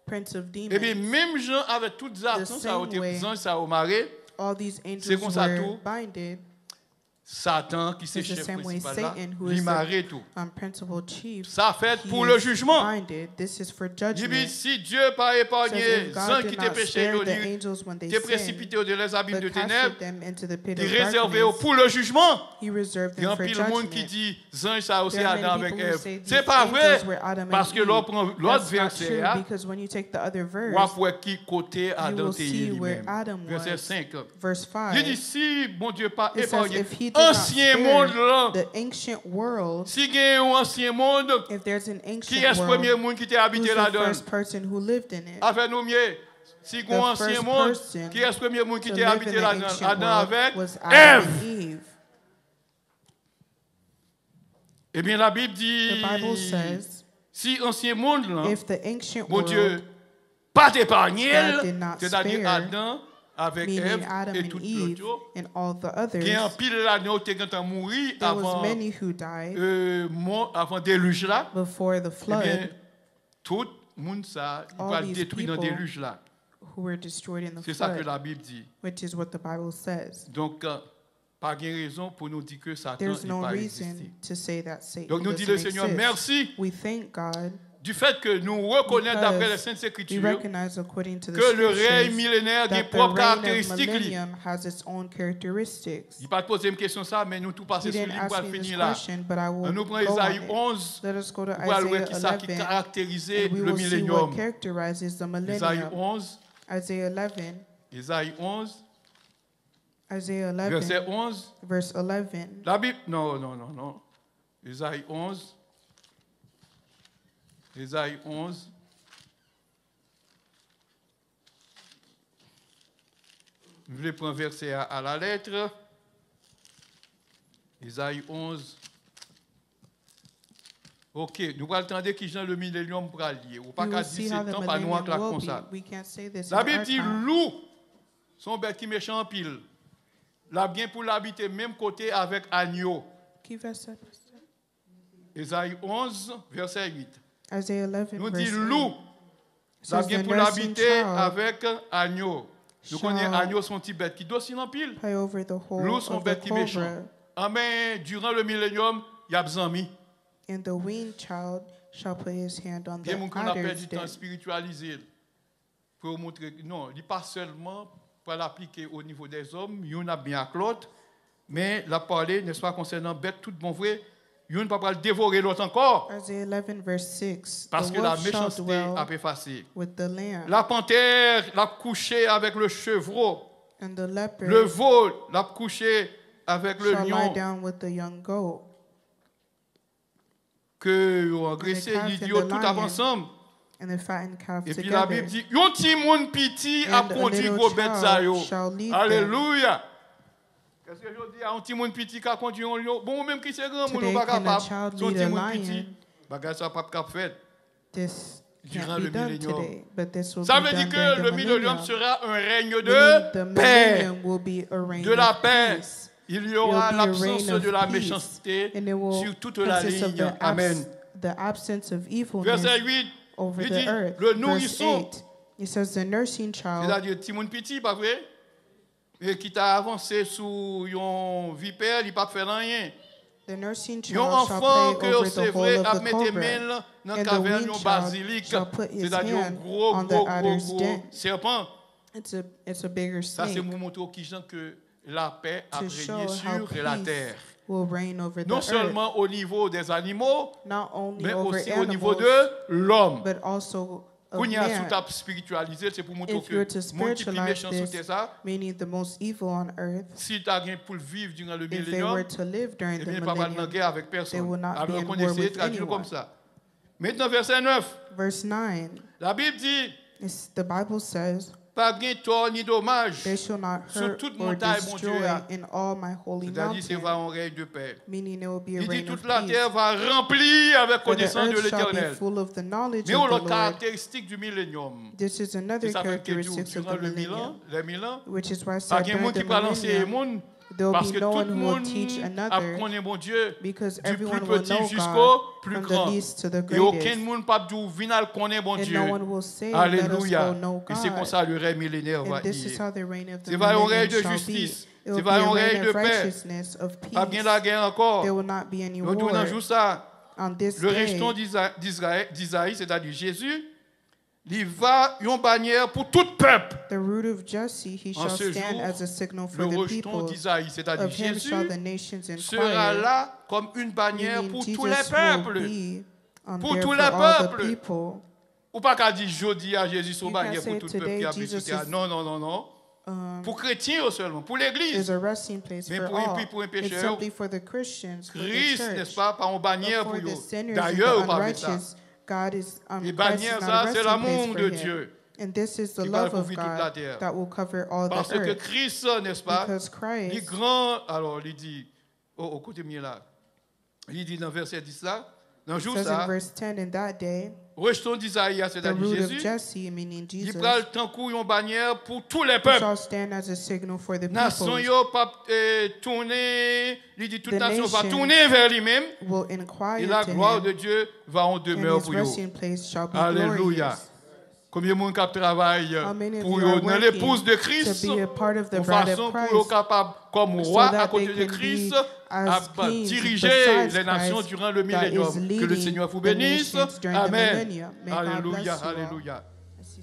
prince of Et bien, demons. même gens avec toutes les actions, ça a same été way. présent, ça a marré. All these C'est angels comme ça were tout. binded. Satan, qui c'est It's the chef same way principal là, Satan, who il is marrait the tout. principal chief, Ça a fait he pour le is jugement. binded. This is for Il dit, judgment. si Dieu n'a Says épargné if les God gens did qui not t'ont péché, spare the il angels when they t'es sinned, précipité dans les abîmes de but ténèbres, casted them into the pit il of réservé darkness, pour le jugement. he reserved Il y a them un for pile de monde qui judgment. dit, ange ça aussi There are Adam many avec people who Ève. say these C'est pas vrai, angels were Adam parce and que Eve. l'autre That's not verset, true, hein, because when you take the other verse, on va voir qui côté you Adam will était see where lui-même. Adam Verset was. 5. Verse Il dit, 5, si bon Dieu pas it says, épargné, if he did not ancien monde spare là, the ancient world, si il y a un ancien monde, if there's an qui est ancient le premier world, monde qui était who's habité the là-dedans? first person who lived in it? Avec nous, mieux. Si il y a un The ancien first monde, person qui est le premier monde qui to était live in habité the là-dedans? ancient Adam world avec was Adam Ève. and Eve. Eh bien, la Bible The dit, Bible says, si ancien monde, là, if the ancient bon Dieu, world, pas épargné, God did not c'est-à-dire spare, Adam avec meaning Ève Adam et and tout Eve l'autre, and all the il y a un others, pile là-dedans qui est mourir there was avant many who died avant déluge là. before the Eh bien, flood, tout le monde ça, il All va le these détruire dans le people déluge là. who were destroyed in the C'est ça que flood, la Bible dit. which is what the Bible says. Donc, pas de raison pour nous dire que Satan There's n'est no pas reason existé. to say that Satan Donc, nous dit le doesn't Seigneur, exist. merci We thank God. du fait que nous reconnaissons d'après les Because Saintes we Écritures recognize according to the que le règne scriptures millénaire a des that the propres reign of caractéristiques. millennium has its own characteristics. Il ne pas te poser une question ça, mais nous tout He passer sur le didn't livre pour ask me this finir là. question, but I will Nous go prenons on Isaïe it. 11 Let us go to pour voir Isaiah qui ça qui 11, caractérisait and we le will see what millénium. characterizes the Isaïe millennium. 11, Isaiah 11, Isaïe 11, Isaiah verset 11, 11. verse 11. La Bible, non. Isaïe 11. Isaïe 11. Je vais prendre verset à la lettre. Isaïe 11. Ok, nous allons attendre qui Jean le millénium pour allier. Ou pas We qu'à will see 17 how the ans, pas nous en millennium will comme be. ça. We can't say this La in Bible our dit time. loup, son bête qui méchant en pile. La bien pour l'habiter même côté avec agneau. Qui verset, pasteur? Isaïe 11, verset 8. Isaiah 11, Nous verse dit 8. loup, la Says bien the pour nursing l'habiter child avec agneau. Nous shall connaissons agneau son petit bête qui doit en pile. play over the whole Loup son of the bête qui méchant. cobra, Amen. Durant le millénium, il y a besoin de and the weaned child shall put his hand on Il y a the des gens qui ont perdu adder's du temps den. spiritualisé pour montrer que non, il n'est pas seulement pour l'appliquer au niveau des hommes, il y en a bien avec l'autre, mais la parler, n'est-ce pas, concernant bête, tout bon vrai, il ne peut pas le dévorer l'autre encore, Isaiah 11, verse 6. parce The que la wolf shall méchanceté dwell a effacé. with the lamb, La panthère l'a couché avec le chevreau, and the leopard le veau l'a couché avec le shall lie lion, down with the young goat. que ont agressé, calf ils and disent the tout lion ensemble. And the fattened calf Et puis la together. Bible dit, yon ti moun piti a And a conduit little gros bête sa yo. child shall lead them. Alléluia. Est-ce que je dis à un petit monde petit qui a conduit un lion? Bon, même qui c'est grand, on Today, n'est pas can a capable. child Son lead petit a monde petit, lion? bagage ça pas capable faire. This Durant can't le be done millénium. today, but this will Ça be veut dire done que during le the millénium millennium. sera un règne Meaning de the paix. millennium will be a reign De la of paix. peace. Il y aura It'll be a l'absence reign of de la peace, méchanceté and it will sur toute la consist of ligne. Amen. the absence of evilness Verset 8, over il the dit, earth. le Verse nourrisson, 8, it says the nursing child, c'est-à-dire petit monde petit, pas vrai? Et qui t'a avancé sous un vipère, il ne peut pas faire rien. the nursing Un child shall enfant play que over c'est the vrai hole a of the mis tes cobra, mains dans la and the caverne weaned d'un child basilic, shall put his c'est-à-dire un hand gros, on the gros, adder's gros, den. gros serpent. It's a bigger Ça, c'est snake pour montrer aux gens que la paix a to régné show how sur la peace terre. will reign over Non the earth, seulement au niveau des animaux, not only mais over aussi au niveau animals, de l'homme. but also of Quand il y a sous man. ta spiritualisé, c'est pour montrer If you're to que mon type spiritualize méchant sous this, ça, meaning the most evil on earth, si tu as rien pour le vivre durant le if they millénium, were to live during eh the bien, pas mal de millennium, guerre avec they will personne. not be Alors, in on war essaie de with traduire anyone. comme ça. Maintenant, verset 9. Verse 9, La Bible dit, the Bible says, pas gain tort ni dommage. they shall not Sur hurt toute or montagne, mon destroy Dieu, in all my holy C'est-à-dire, c'est va mountain, en règne de paix. meaning there will be a Il dit, reign of toute la peace. terre va remplir avec For the connaissance de earth shall be l'éternel. full of the knowledge Mais of on the la Lord. caractéristique du millénium. This is another C'est ça fait que characteristic of durant the le 1000 ans, millennium, les 1000 ans, which is why I pas said qu'il y ait during monde the qui va lancer le millennium, monde, there will parce be que no tout one le who will monde teach a another, connu bon Dieu, because du everyone plus will petit know jusqu'au God plus from grand. the least to the Et aucun greatest. monde pas du final connaît bon And Dieu. no one will say, let us Alléluia. go know Et c'est comme God. ça le règne millénaire va And this is y. how the reign of the C'est va un règne millennium de shall be. justice. It will C'est be va a un règne reign de of paix. righteousness, of Pas bien peace. la guerre encore. There will not be any Nous tournons war. jour ça. On this Le day, restant d'Isaïe, c'est-à-dire Jésus, il va une bannière pour tout peuple. the root of Jesse, he En shall ce stand jour, as a signal Le for the rejeton people. d'Isaïe, c'est-à-dire Of him Jésus, shall the nations sera inquire. là comme une bannière Meaning pour Jesus tous les will peuples. be Pour there tous for les all the peuples. people. Ou pas qu'à dire jeudi à Jésus son You bannière can't pour say tout le peuple qui today habite sur Jesus terre. is, Non, non, non, non. Pour chrétiens seulement, pour is l'église. a resting place Mais for pour un- all. pour un It's pécheur, simply for the Christians, for the Christ, church. n'est-ce pas, par une bannière But pour for the eux. sinners and D'ailleurs, the on parle de ça. unrighteous, God is Les Christ is bannières, not ça, a c'est resting l'amour place de for him. Dieu. And this is the qui va love of couvrir toute la God terre. that will cover all Parce the que earth. Christ, n'est-ce pas, Because il est Christ, grand. Alors, il dit, au côté mieux là, il dit dans verset 10 là, dans le jour says in ça, verse 10, in that day, rejeton d'Isaïe, the c'est-à-dire root of Jésus, Jesse, meaning il Jesus, prend le temps une bannière pour tous les who peuples. shall stand as a signal for the Nation people, yo pas tourner, il dit toute The nation va nation tourner vers lui-même will et inquire la to gloire him, de Dieu va en and demeure his pour eux. resting place shall be Alléluia. glorious. Combien de monde qui travaille How many of pour you are eux dans working l'épouse de Christ, to be a part of the de bride façon of pour eux Christ, capables, comme so roi à that côté they de can Christ, be à as kings diriger besides les nations Christ durant le that is millénium. Que le leading Seigneur vous the bénisse. nations during the Amen. millennium. May God Alléluia, bless you all. alléluia. As he